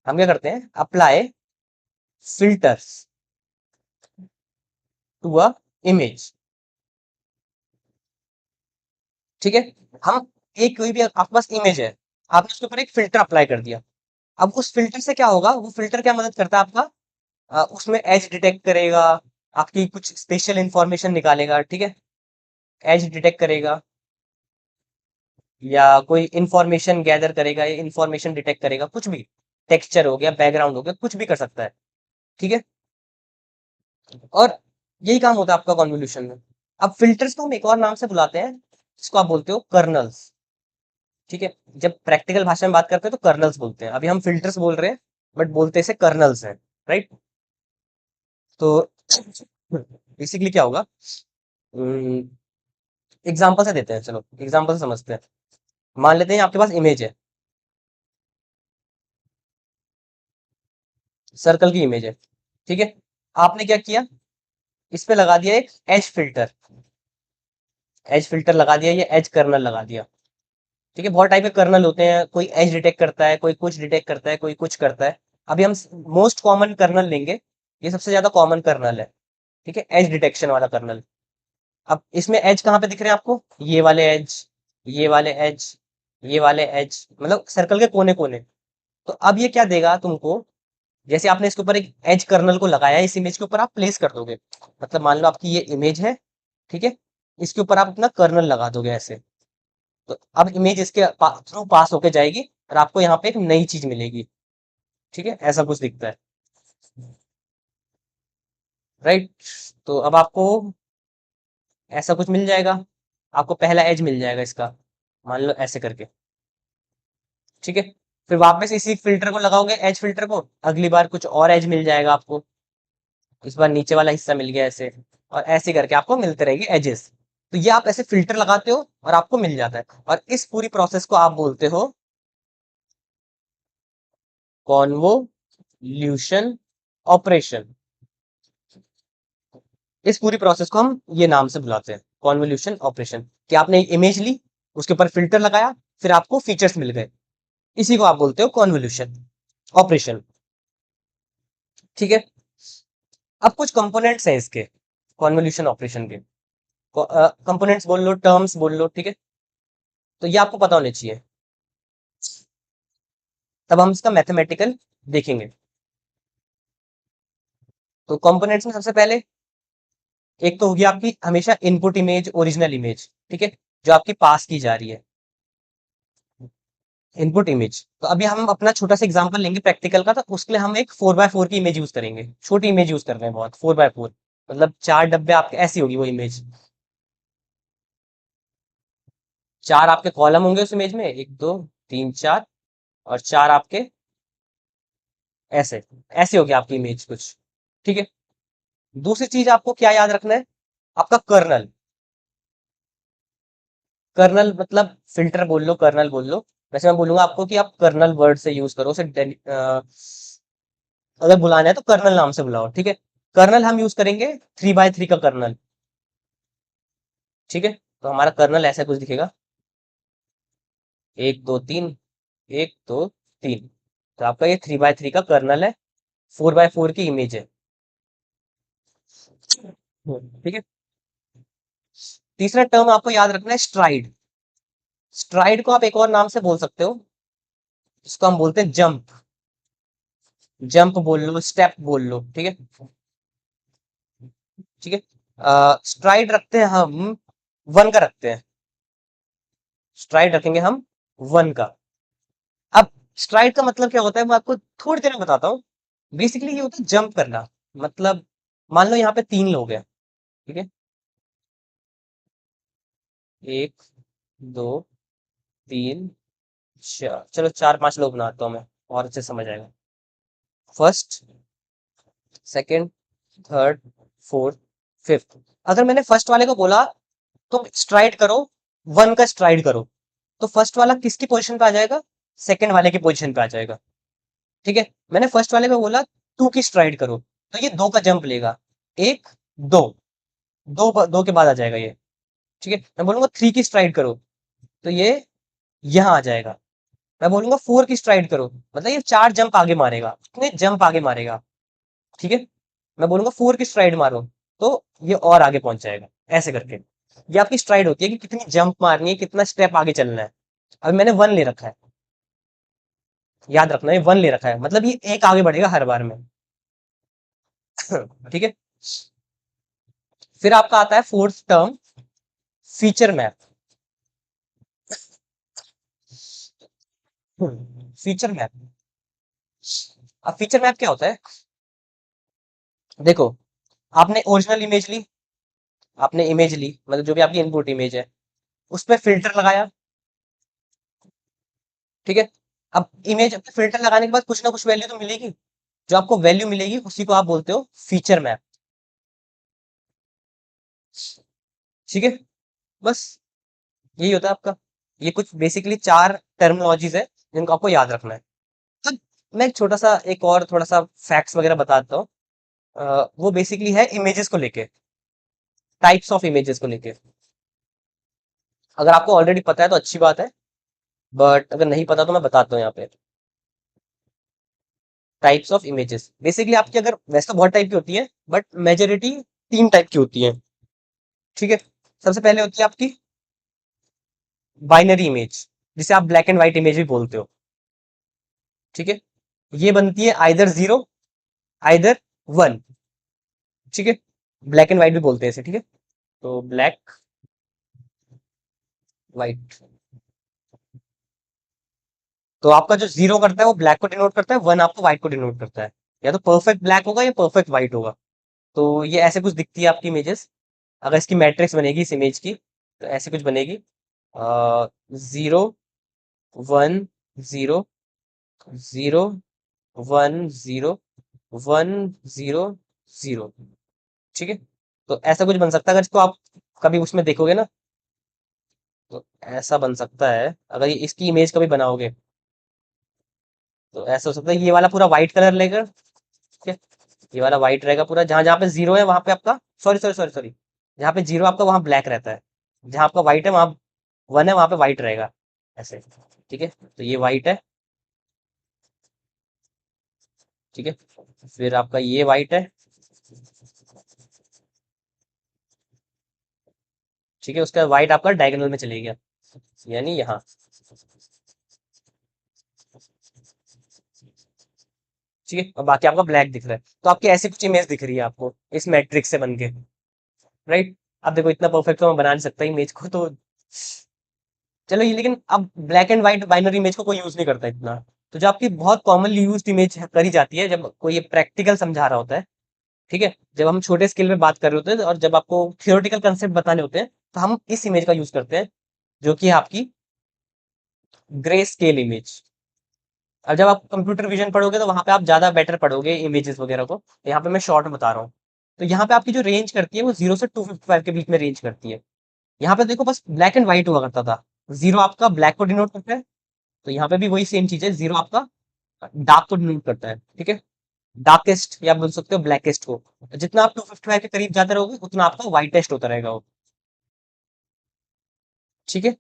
हम क्या करते हैं, apply filters to a image, ठीक है। हम एक कोई भी आपके पास इमेज है, आपने उसके ऊपर एक फिल्टर अप्लाई कर दिया। अब उस फिल्टर से क्या होगा, वो फिल्टर क्या मदद करता है आपका, उसमें एज डिटेक्ट करेगा, आपकी कुछ स्पेशल इंफॉर्मेशन निकालेगा, ठीक है। एज डिटेक्ट करेगा या कोई इंफॉर्मेशन गैदर करेगा या इंफॉर्मेशन डिटेक्ट करेगा, कुछ भी, टेक्सचर हो गया, बैकग्राउंड हो गया, कुछ भी कर सकता है, ठीक है। और यही काम होता है आपका कॉन्वोल्यूशन में। अब फिल्टर्स को हम एक और नाम से बुलाते हैं, जिसको आप बोलते हो कर्नल्स, ठीक है। जब प्रैक्टिकल भाषा में बात करते हैं तो कर्नल्स बोलते हैं, अभी हम फिल्टर्स बोल रहे हैं, बट बोलते इसे कर्नल्स हैं, राइट। तो बेसिकली क्या होगा, एग्जाम्पल से देते हैं, चलो एग्जाम्पल से समझते हैं। मान लेते हैं आपके पास इमेज है, सर्कल की इमेज है, ठीक है। आपने क्या किया, इस पे लगा दिया एक एज फिल्टर, एज फिल्टर लगा दिया, ये एज कर्नल लगा दिया, ठीक है। बहुत टाइप के कर्नल होते हैं, कोई एज डिटेक्ट करता है, कोई कुछ डिटेक्ट करता है, कोई कुछ करता है। अभी हम मोस्ट कॉमन कर्नल लेंगे, ये सबसे ज्यादा कॉमन कर्नल है, ठीक है, एज डिटेक्शन वाला कर्नल। अब इसमें एज कहाँ पे दिख रहे हैं आपको, ये वाले एज, ये वाले एज, ये वाले एज, मतलब सर्कल के कोने कोने। तो अब ये क्या देगा तुमको, जैसे आपने इसके ऊपर एक एज कर्नल को लगाया है, इस इमेज के ऊपर आप प्लेस कर दोगे, मतलब मान लो आपकी ये इमेज है, ठीक है, इसके ऊपर आप अपना कर्नल लगा दोगे ऐसे, तो अब इमेज इसके थ्रू पास होके जाएगी और आपको यहाँ पे एक नई चीज मिलेगी, ठीक है, ऐसा कुछ दिखता है, राइट। तो अब आपको ऐसा कुछ मिल जाएगा, आपको पहला एज मिल जाएगा इसका, मान लो ऐसे करके, ठीक है। फिर वापस इसी फिल्टर को लगाओगे, एज फिल्टर को, अगली बार कुछ और एज मिल जाएगा आपको, इस बार नीचे वाला हिस्सा मिल गया ऐसे, और ऐसे करके आपको मिलते रहेगी एजेस। तो ये आप ऐसे फिल्टर लगाते हो और आपको मिल जाता है, और इस पूरी प्रोसेस को आप बोलते हो कॉन्वोल्यूशन ऑपरेशन। इस पूरी प्रोसेस को हम ये नाम से बुलाते हैं, कॉन्वोल्यूशन ऑपरेशन, कि आपने एक इमेज ली, उसके ऊपर फिल्टर लगाया, फिर आपको फीचर्स मिल गए, इसी को आप बोलते हो कॉन्वोल्यूशन ऑपरेशन, ठीक है। अब कुछ कंपोनेंट्स हैं इसके, कॉन्वोल्यूशन ऑपरेशन के, कंपोनेंट्स बोल लो, टर्म्स बोल लो, ठीक है, तो ये आपको पता होने चाहिए, तब हम इसका मैथमेटिकल देखेंगे। तो कंपोनेंट्स में सबसे पहले एक तो होगी आपकी हमेशा इनपुट इमेज, ओरिजिनल इमेज, ठीक है, जो आपकी पास की जा रही है, इनपुट इमेज। तो अभी हम अपना छोटा सा एग्जांपल लेंगे प्रैक्टिकल का, तो उसके लिए हम एक 4x4 की इमेज यूज करेंगे, छोटी इमेज यूज कर रहे हैं बहुत, 4x4, मतलब 4 डब्बे आपके, ऐसी होगी वो इमेज, 4 आपके कॉलम होंगे उस इमेज में, 1 2 3 4, और 4 आपके ऐसे, ऐसे हो गया आपकी इमेज कुछ, ठीक है। दूसरी चीज आपको क्या याद रखना है, आपका कर्नल, कर्नल मतलब फिल्टर बोल लो, कर्नल बोल लो, वैसे मैं बोलूंगा आपको कि आप कर्नल वर्ड से यूज करो, उसे अगर बुलाना है तो कर्नल नाम से बुलाओ, ठीक है। कर्नल हम यूज करेंगे 3x3 का कर्नल, ठीक है, तो हमारा कर्नल ऐसा कुछ दिखेगा, 1 2 3, 1 2 3, तो आपका ये 3x3 का कर्नल है, 4x4 की इमेज है, ठीक है। तीसरा टर्म आपको याद रखना है स्ट्राइड, स्ट्राइड को आप एक और नाम से बोल सकते हो, इसको हम बोलते हैं जंप, जंप बोल लो, स्टेप बोल लो, ठीक है, ठीक है। स्ट्राइड रखते हैं हम 1 का रखते हैं, स्ट्राइड रखेंगे हम 1 का। अब स्ट्राइड का मतलब क्या होता है, मैं आपको थोड़ी देर में बताता हूँ। बेसिकली ये होता है जंप करना, मतलब मान लो यहाँ पे 3 लोग हैं, ठीक है, 1 2 3 4, चलो 4 5 लोग बनाता हूँ मैं, और अच्छे समझ आएगा। First, second, third, fourth, fifth. अगर मैंने फर्स्ट वाले को बोला तुम स्ट्राइड करो, 1 का स्ट्राइड करो, तो फर्स्ट वाला किसकी पोजीशन पे आ जाएगा, सेकंड वाले की पोजीशन पे आ जाएगा, ठीक है। मैंने फर्स्ट वाले में बोला 2 की स्ट्राइड करो, तो ये 2 का जंप लेगा, 1 2, 2 के बाद आ जाएगा ये, ठीक है। मैं बोलूंगा 3 की स्ट्राइड करो, तो ये यहाँ आ जाएगा। मैं बोलूंगा 4 की स्ट्राइड करो, मतलब ये 4 जंप आगे मारेगा, कितने जंप आगे मारेगा, ठीक है। मैं बोलूंगा 4 की स्ट्राइड मारो, तो ये और आगे पहुंच जाएगा, ऐसे करके ये आपकी स्ट्राइड होती है कि कितनी जंप मारनी है, कितना स्टेप आगे चलना है। अभी मैंने 1 ले रखा है, याद रखना, ये 1 ले रखा है, मतलब ये एक आगे बढ़ेगा हर बार में, ठीक है। फिर आपका आता है fourth term, feature map. Feature map, अब फीचर मैप क्या होता है, देखो, आपने ओरिजिनल इमेज ली, आपने इमेज ली, मतलब जो भी आपकी इनपुट इमेज है, उस पर फिल्टर लगाया, ठीक है। अब इमेज पे फिल्टर लगाने के बाद कुछ ना कुछ वैल्यू तो मिलेगी, जो आपको वैल्यू मिलेगी उसी को आप बोलते हो फीचर मैप, ठीक है। बस यही होता है आपका, ये कुछ बेसिकली 4 टर्मिनोलॉजीज है जिनको आपको याद रखना है। अब मैं एक छोटा सा एक और थोड़ा सा फैक्ट्स वगैरह बताता हूँ, वो बेसिकली है इमेजेस को लेके, टाइप्स ऑफ इमेजेस को लेके। अगर आपको ऑलरेडी पता है तो अच्छी बात है, बट अगर नहीं पता तो मैं बताता हूँ यहाँ पे। टाइप्स ऑफ इमेजेस बेसिकली आपकी, अगर वैसे तो बहुत टाइप की होती है, बट मेजोरिटी 3 टाइप की होती है, ठीक है। सबसे पहले होती है आपकी बाइनरी इमेज, जिसे आप ब्लैक एंड व्हाइट इमेज भी बोलते हो, ठीक है। ये बनती है आइदर 0 आइदर वन, ठीक है, ब्लैक एंड व्हाइट भी बोलते हैं इसे, ठीक है। तो ब्लैक व्हाइट, तो आपका जो जीरो करता है वो ब्लैक को डिनोट करता है, वन आपको व्हाइट को डिनोट करता है। या तो परफेक्ट ब्लैक होगा या परफेक्ट व्हाइट होगा। तो ये ऐसे कुछ दिखती है आपकी इमेजेस। अगर इसकी मैट्रिक्स बनेगी इस इमेज की तो ऐसे कुछ बनेगी, zero one zero, zero one zero, one zero zero, ठीक है। तो ऐसा कुछ बन सकता है अगर इसको आप कभी उसमें देखोगे ना, तो ऐसा बन सकता है अगर इसकी इमेज कभी बनाओगे। तो ऐसा हो सकता है ये वाला पूरा व्हाइट कलर लेकर, ठीक है, ये वाला व्हाइट रहेगा पूरा, जहां जहां पे जीरो है वहां पे आपका, सॉरी सॉरी सॉरी सॉरी, जहां पे जीरो आपका वहां ब्लैक रहता है, जहां आपका व्हाइट है वहां वन है वहां पे व्हाइट रहेगा, ऐसे, ठीक है। तो ये व्हाइट है, ठीक है, फिर आपका ये व्हाइट है, ठीक है, उसका व्हाइट आपका डायगोनल में चले गया, यानी यहाँ, ठीक है, और बाकी आपका ब्लैक दिख रहा है। तो आपकी ऐसी कुछ इमेज दिख रही है आपको इस मैट्रिक्स से बन के, राइट। अब देखो इतना परफेक्ट तो मैं बना नहीं सकता इमेज को, तो चलो ये, लेकिन अब black and white binary image को कोई यूज नहीं करता इतना। तो जो आपकी बहुत कॉमनली यूज्ड इमेज करी जाती है जब कोई ये प्रैक्टिकल समझा रहा होता है, ठीक है, जब हम छोटे स्केल में बात कर रहे होते हैं और जब आपको थियोरेटिकल कंसेप्ट बताने होते हैं, तो हम इस इमेज का यूज करते हैं, जो कि है आपकी ग्रे स्केल इमेज। अब जब आप कंप्यूटर विजन पढ़ोगे तो वहां पे आप ज्यादा बेटर पढ़ोगे इमेजेस वगैरह को, यहाँ पे मैं शॉर्ट में बता रहा हूँ। तो यहाँ पे आपकी जो रेंज करती है वो 0 से 255 के बीच में रेंज करती है। यहाँ पे देखो बस ब्लैक एंड व्हाइट हुआ करता था, जीरो आपका ब्लैक को डिनोट करता है, तो यहाँ पे भी वही सेम चीज है, जीरो आपका डार्क को डिनोट करता है, ठीक है, डार्केस्ट या बोल सकते हो ब्लैकेस्ट को। जितना आप 255 के करीब जाते रहोगे उतना आपका व्हाइटेस्ट होता रहेगा वो, ठीक है।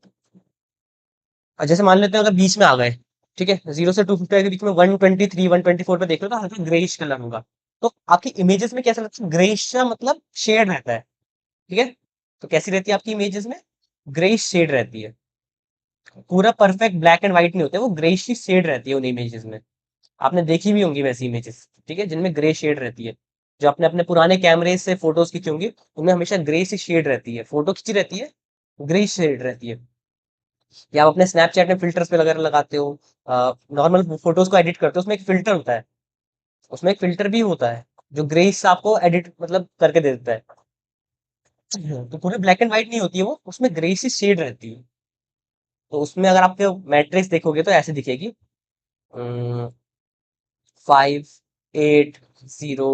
और जैसे मान लेते हैं अगर बीच में आ गए, ठीक है, 0 से 255 के बीच में 123 124 पे देख लो तो हल्का ग्रेइश कलर होगा। तो आपकी इमेजेस में कैसा लगता है, ग्रेइश सा मतलब शेड रहता है, ठीक है। तो कैसी रहती है आपकी इमेजेस में, ग्रेइश शेड रहती है, पूरा परफेक्ट ब्लैक एंड व्हाइट नहीं होते, वो ग्रेइश सी शेड रहती है उन इमेजेस में। आपने देखी भी होंगी वैसी इमेजेस, ठीक है, जिनमें ग्रे शेड रहती है। जो आपने अपने पुराने कैमरे से फोटोज खींची होंगी उनमें हमेशा ग्रे सी शेड रहती है, फोटो खींची रहती है, ग्रे शेड रहती है। या आप अपने स्नैपचैट में फिल्टर्स पे वगैरह लगाते हो, नॉर्मल फोटोज को एडिट करते हो, उसमें एक फिल्टर होता है, उसमें एक फिल्टर भी होता है जो ग्रेस आपको एडिट मतलब करके दे देता है। तो पूरे ब्लैक एंड व्हाइट नहीं होती है वो, उसमें ग्रे सी शेड रहती है। तो उसमें अगर आपके मैट्रिक्स देखोगे तो ऐसे दिखेगी, 5 8 0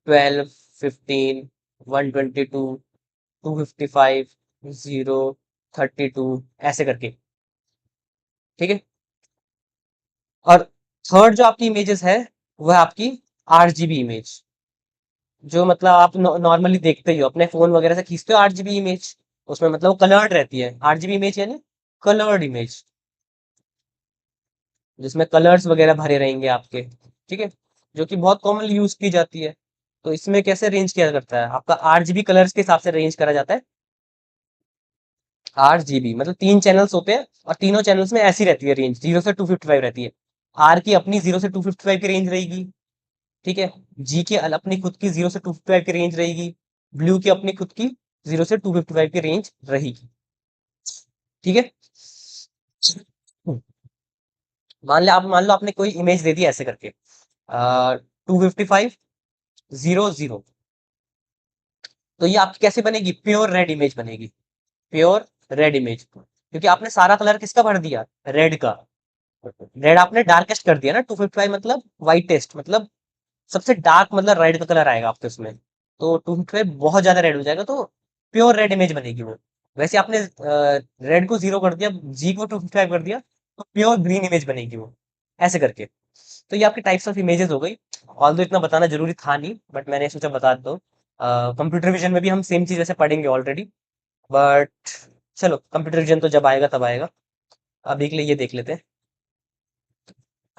12 15 122 255 0 32, ऐसे करके, ठीक है। और थर्ड जो आपकी इमेजेस है वह आपकी आरजीबी इमेज, जो मतलब आप नॉर्मली देखते ही हो अपने फोन वगैरह से खींचते हो आरजीबी इमेज, उसमें मतलब वो कलर्ड रहती है आरजीबी इमेज, यानी कलर्ड इमेज, जिसमें कलर्स वगैरह भरे रहेंगे आपके, ठीक है, जो कि बहुत कॉमनली यूज की जाती है। तो इसमें कैसे रेंज किया करता है, आपका आरजीबी कलर्स के हिसाब से रेंज करा जाता है। आरजीबी मतलब 3 चैनल्स होते हैं और तीनों चैनल्स में ऐसी रहती है रेंज, 0 से 255 रहती है। आर की अपनी 0 से 255 की रेंज रहेगी, ठीक है, जी की अपनी खुद की 0 से 255 की रेंज रहेगी, ब्लू की अपनी खुद की 0 से 255 की रेंज रहेगी, ठीक है। मान लो आपने कोई इमेज दे दी ऐसे करके, 255 0 0, तो ये आपकी कैसे बनेगी, प्योर रेड इमेज बनेगी, प्योर रेड इमेज, क्योंकि आपने सारा कलर किसका भर दिया, रेड का। रेड आपने डार्केस्ट कर दिया ना, 255 मतलब वाइटेस्ट मतलब सबसे डार्क मतलब रेड का कलर आएगा आपके उसमें। तो 255 बहुत ज्यादा रेड हो जाएगा, तो प्योर रेड इमेज बनेगी वो। वैसे आपने रेड को 0 कर दिया, जी को 255 कर दिया, तो प्योर ग्रीन इमेज बनेगी वो, ऐसे करके। तो ये आपकी टाइप्स ऑफ इमेजेस हो गई। ऑल इतना बताना जरूरी था नहीं, बट मैंने सोचा बता दो। कंप्यूटर विजन में भी हम सेम चीज ऐसे पढ़ेंगे ऑलरेडी, बट चलो कंप्यूटर विजन तो जब आएगा तब आएगा, अभी के लिए ये देख लेते हैं।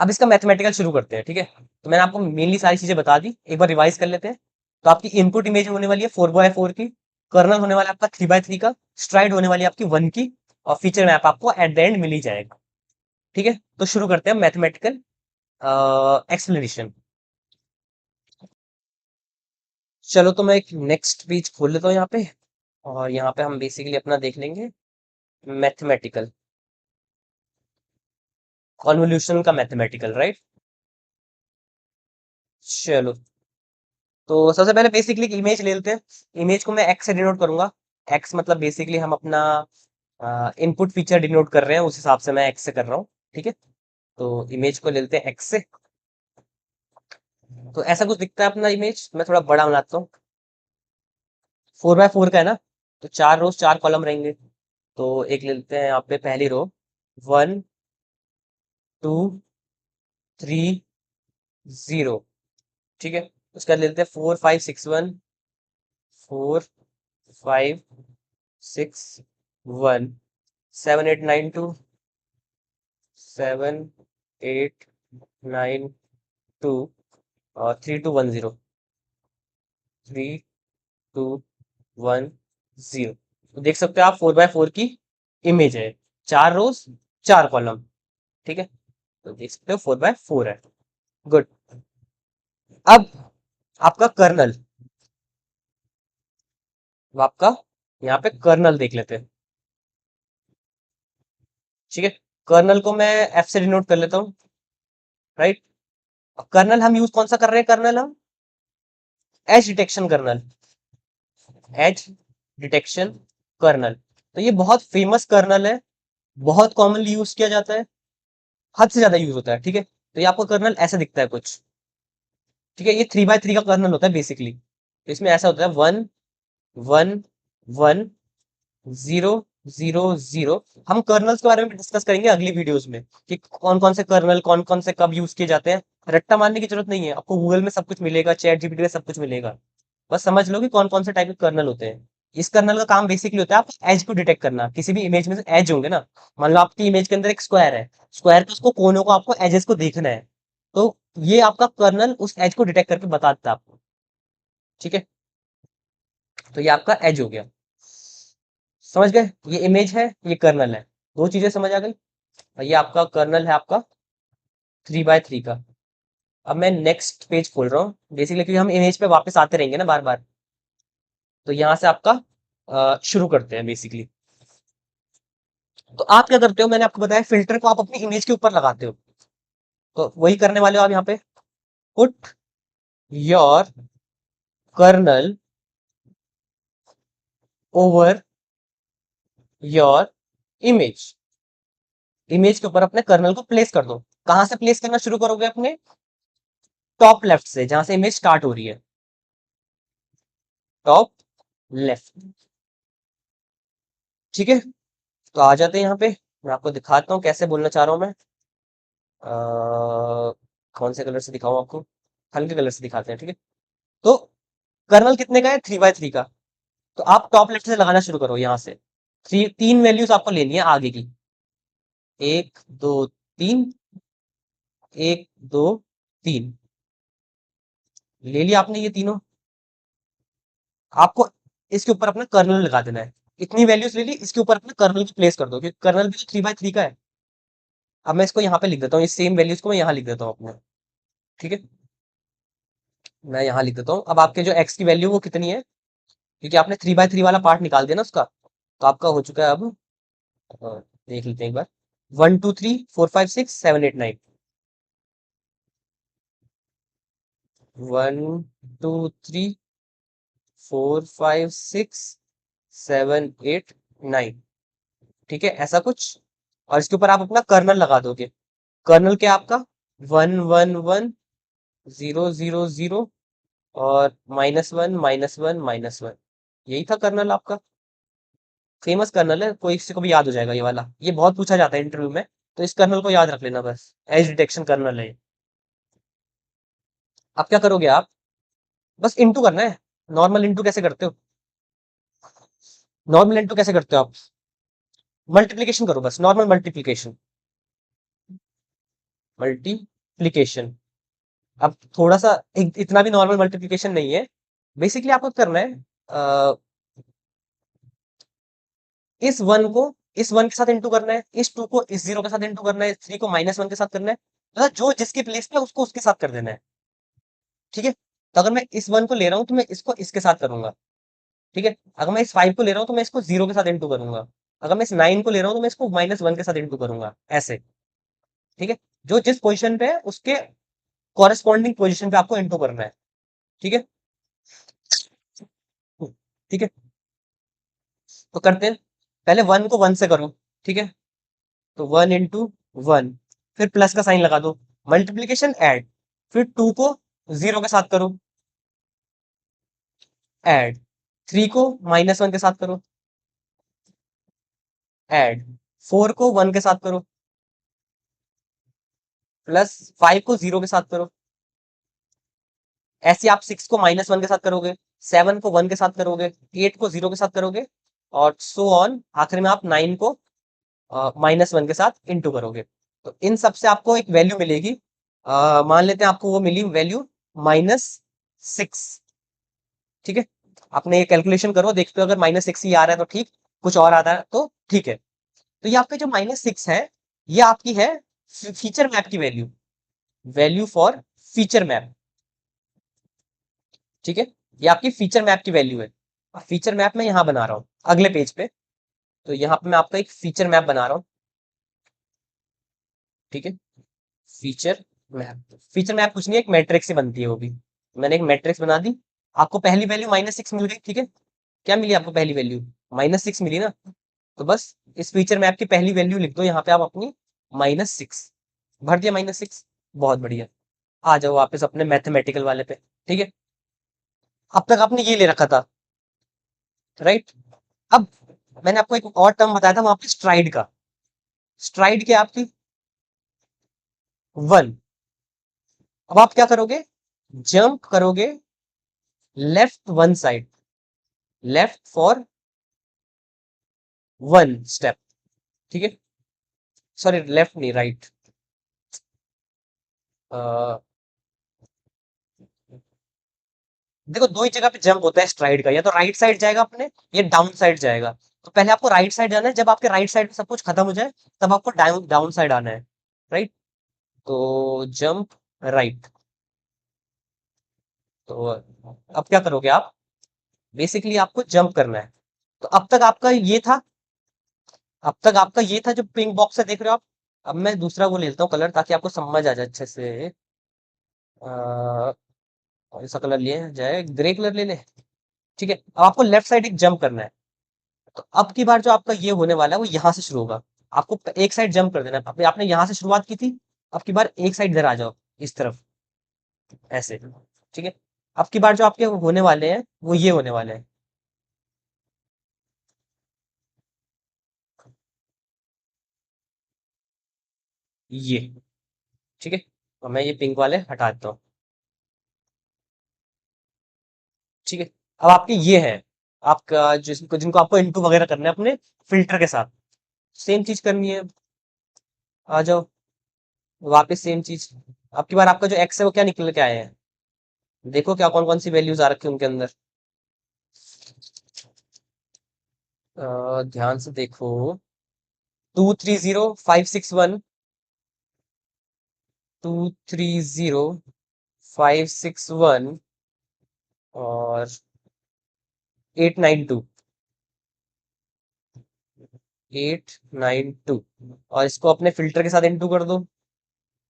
अब इसका मैथमेटिकल शुरू करते हैं, ठीक है। तो मैंने आपको मेनली सारी चीजें बता दी, एक बार रिवाइज कर लेते हैं। तो आपकी इनपुट इमेज होने वाली है 4x4 की, कर्नल होने वाला है आपका 3x3 का, स्ट्राइड होने वाली है आपकी 1 की, और फीचर मैप आपको एट द एंड मिल ही जाएगा, ठीक है। तो शुरू करते हैं मैथमेटिकल एक्सप्लेनेशन। चलो तो मैं एक नेक्स्ट पेज खोल लेता हूँ यहाँ पे, और यहाँ पे हम बेसिकली अपना देख लेंगे मैथमेटिकल, कॉन्वोल्यूशन का मैथमेटिकल, राइट। चलो, तो सबसे पहले बेसिकली इमेज ले लेते हैं। इमेज को मैं एक्स से डिनोट करूंगा। एक्स मतलब बेसिकली हम अपना इनपुट फीचर डिनोट कर रहे हैं, उस हिसाब से मैं एक्स से कर रहा हूँ, ठीक है। तो इमेज को ले लेते हैं एक्स से। तो ऐसा कुछ दिखता है अपना इमेज, मैं थोड़ा बड़ा बनाता हूँ। 4x4 का है ना, तो 4 रोज 4 कॉलम रहेंगे। तो एक ले लेते हैं यहाँ पे पहली रो, 1 2 3 0, ठीक है। उसके बाद ले लेते हैं 4 5 6 1 4 5 6 1 7 8 9 2 7 8 9 2 और 3 2 1 0, 3 2 1 0। तो देख सकते हो आप 4x4 की इमेज है, 4 रोज 4 कॉलम, ठीक है। तो देख सकते हो 4x4 है। गुड। अब आपका कर्नल, अब आपका यहाँ पे कर्नल देख लेते हैं, ठीक है। कर्नल को मैं एफ से डिनोट कर लेता हूँ, राइट। कर्नल हम यूज कौन सा कर रहे हैं, कर्नल हम edge detection kernel, edge detection kernel. तो ये बहुत फेमस कर्नल है, बहुत कॉमनली यूज किया जाता है, हद से ज्यादा यूज होता है, ठीक है। तो ये आपका कर्नल ऐसा दिखता है कुछ, ठीक है। ये 3x3 का कर्नल होता है बेसिकली। तो इसमें ऐसा होता है 1 1 1 0 0 0। हम कर्नल्स के बारे में डिस्कस करेंगे अगली वीडियोस में, कि कौन कौन से कर्नल कौन कौन से कब यूज किए जाते हैं। रट्टा मारने की जरूरत नहीं है, आपको गूगल में सब कुछ मिलेगा, चैट जीपीटी में सब कुछ मिलेगा। बस समझ लो कि कौन कौन से टाइप के कर्नल होते हैं। इस कर्नल का काम बेसिकली होता है आप एज को डिटेक्ट करना, किसी भी इमेज में से एज होंगे ना। मान लो आपकी इमेज के अंदर एक स्क्वायर है, स्क्वायर के उसको कोनों को आपको एजेस को देखना है। तो ये आपका कर्नल उस एज को डिटेक्ट करके बताता है आपको, ठीक है। तो ये आपका एज हो गया, समझ गए। ये इमेज है, ये कर्नल है, दो चीजें समझ आ गई। और ये आपका कर्नल है आपका 3x3 का। अब मैं नेक्स्ट पेज खोल रहा हूँ बेसिकली, क्योंकि हम इमेज पे वापस आते रहेंगे ना बार बार। तो यहाँ से आपका शुरू करते हैं बेसिकली। तो आप क्या करते हो, मैंने आपको बताया फिल्टर को आप अपनी इमेज के ऊपर लगाते हो। तो वही करने वाले हो आप यहाँ पे, put your kernel over your image. Image के ऊपर अपने कर्नल को प्लेस कर दो। कहां से प्लेस करना शुरू करोगे, अपने टॉप लेफ्ट से, जहां से इमेज स्टार्ट हो रही है, टॉप लेफ्ट, ठीक है। तो आ जाते हैं यहाँ पे, मैं आपको दिखाता हूँ कैसे बोलना चाह रहा हूँ मैं। कौन से कलर से दिखाऊं आपको, हल्के कलर से दिखाते हैं, ठीक है। तो कर्नल कितने का है, 3x3 का। तो आप टॉप लेफ्ट से लगाना शुरू करो यहाँ से। तीन वैल्यूज आपको लेनी है आगे की, 1 2 3, 1 2 3। ले लिया आपने ये तीनों। आपको इसके ऊपर अपना कर्नल लगा देना है। इतनी वैल्यूज ले ली, इसके ऊपर अपना कर्नल को प्लेस कर दो, क्योंकि कर्नल भी 3x3 का है। अब मैं इसको यहाँ पे लिख देता हूँ, इस सेम वैल्यूज को मैं यहाँ लिख देता हूँ अपने, ठीक है। मैं यहाँ लिख देता हूँ। अब आपके जो एक्स की वैल्यू वो कितनी है, क्योंकि आपने 3x3 वाला पार्ट निकाल दिया ना उसका। तो आपका हो चुका है अब, देख लेते हैं एक बार। 1 2 3 4 5 6 7 8 9। 1 2 3 4 5 6 7 8 9, ठीक है, ऐसा कुछ। और इसके ऊपर आप अपना कर्नल लगा दोगे। कर्नल क्या आपका 1 1 1 0 0 0 और -1 -1 -1। यही था कर्नल आपका, फेमस कर्नल है, कोई किसी को भी याद हो जाएगा ये वाला, ये बहुत पूछा जाता है इंटरव्यू में। तो इस कर्नल को याद रख लेना बस, एज डिटेक्शन कर्नल है। अब क्या करोगे आप, बस इंटू करना है। नॉर्मल इंटू कैसे करते हो, नॉर्मल इंटू कैसे करते हो आप, मल्टीप्लीकेशन करो, बस नॉर्मल मल्टीप्लीकेशन, मल्टीप्लीकेशन। अब थोड़ा सा इतना भी नॉर्मल मल्टीप्लीकेशन नहीं है। बेसिकली आपको क्या करना है, इस वन को इस वन के साथ इंटू करना है, इस टू को इस जीरो के साथ इंटू करना है, इस थ्री को -1 के साथ करना है, मतलब जो जिसके प्लेस पे है, उसको उसके साथ कर देना है, ठीक है। तो अगर मैं इस 1 को ले रहा हूँ तो मैं इसको इसके साथ करूंगा, ठीक है। अगर मैं इस 5 को ले रहा हूँ तो मैं इसको 0 के साथ इंटू करूंगा। अगर मैं इस 9 को ले रहा हूँ तो मैं इसको -1 के साथ इंटू करूंगा, ऐसे। ठीक है, जो जिस पोजीशन पे है उसके कॉरेस्पॉन्डिंग पोजीशन पे आपको इंटू करना है। ठीक है। ठीक है, तो करते हैं। पहले 1 को 1 से करो, ठीक है। तो 1 × 1, फिर प्लस का साइन लगा दो, मल्टीप्लीकेशन ऐड, फिर 2 को 0 के साथ करो, ऐड, 3 को -1 के साथ करो, ऐड, 4 को 1 के साथ करो, प्लस 5 को 0 के साथ करो। ऐसे आप 6 को -1 के साथ करोगे, 7 को 1 के साथ करोगे, 8 को 0 के साथ करोगे, और सो ऑन, आखिर में आप 9 को -1 के साथ इंटू करोगे। तो इन सब से आपको एक वैल्यू मिलेगी। मान लेते हैं आपको वो मिली वैल्यू -6। ठीक है, आपने ये कैलकुलेशन करो, देखते हो अगर -6 ही आ रहा है तो ठीक, कुछ और आता है तो ठीक है। तो ये आपका जो -6 है, ये आपकी है फीचर मैप की value, value for feature map. ठीक है, ये आपकी फीचर मैप की वैल्यू है। फीचर मैप मैं यहाँ बना रहा हूँ अगले पेज पे। तो यहाँ पे मैं आपका एक फीचर मैप बना रहा हूँ। ठीक है, फीचर मैप, फीचर मैप कुछ नहीं है, एक मैट्रिक्स से बनती है वो भी। मैंने एक मैट्रिक्स बना दी, आपको पहली वैल्यू -6 मिल गई। ठीक है, क्या मिली आपको पहली वैल्यू? -6 मिली ना। तो बस इस फीचर मैप की पहली वैल्यू लिख दो यहाँ पे आप अपनी, -6। भर दिया -6, बहुत बढ़िया। आ जाओ वापस अपने मैथमेटिकल वाले पे। ठीक है, अब तक आपने ये ले रखा था, राइट। अब मैंने आपको एक और टर्म बताया था वहां पे, स्ट्राइड का। स्ट्राइड क्या आपकी? 1। अब आप क्या करोगे? जंप करोगे left 1 side, left for 1 step. ठीक है, सॉरी लेफ्ट नहीं, राइट। देखो दो ही जगह पे जंप होता है स्ट्राइड का, या तो राइट साइड जाएगा अपने, या डाउन साइड जाएगा। तो पहले आपको राइट साइड जाना है, जब आपके राइट साइड में सब कुछ खत्म हो जाए तब आपको डाउन डाउन साइड आना है, राइट। तो जंप राइट। तो अब क्या करोगे आप? बेसिकली आपको जंप करना है। तो अब तक आपका ये था, अब तक आपका ये था जो पिंक बॉक्स है, देख रहे हो आप। अब मैं दूसरा वो ले लेता हूँ कलर, ताकि आपको समझ आ जाए अच्छे से। कौन सा कलर लिए जाए, ग्रे कलर ले ले। ठीक है, अब आपको लेफ्ट साइड एक जंप करना है। तो अब की बार जो आपका ये होने वाला है वो यहाँ से शुरू होगा। आपको एक साइड जंप कर देना है, आपने आपने यहाँ से शुरुआत की थी। अब की बार एक साइड इधर आ जाओ, इस तरफ, ऐसे। ठीक है, अब की बार जो आपके होने वाले हैं वो ये होने वाले हैं, ये। ठीक है, और मैं ये पिंक वाले हटा देता हूँ। ठीक है, अब आपके ये है, आपका जिसको जिनको आपको इंटू वगैरह करना है अपने फिल्टर के साथ, सेम चीज करनी है। आ जाओ वापस सेम चीज। अब की बार आपका जो एक्स है वो क्या निकल के आए हैं, देखो क्या कौन कौन सी वैल्यूज आ रखी है उनके अंदर। ध्यान से देखो, 230 561, 230 561, और 892 और इसको अपने फिल्टर के साथ इंटू कर दो,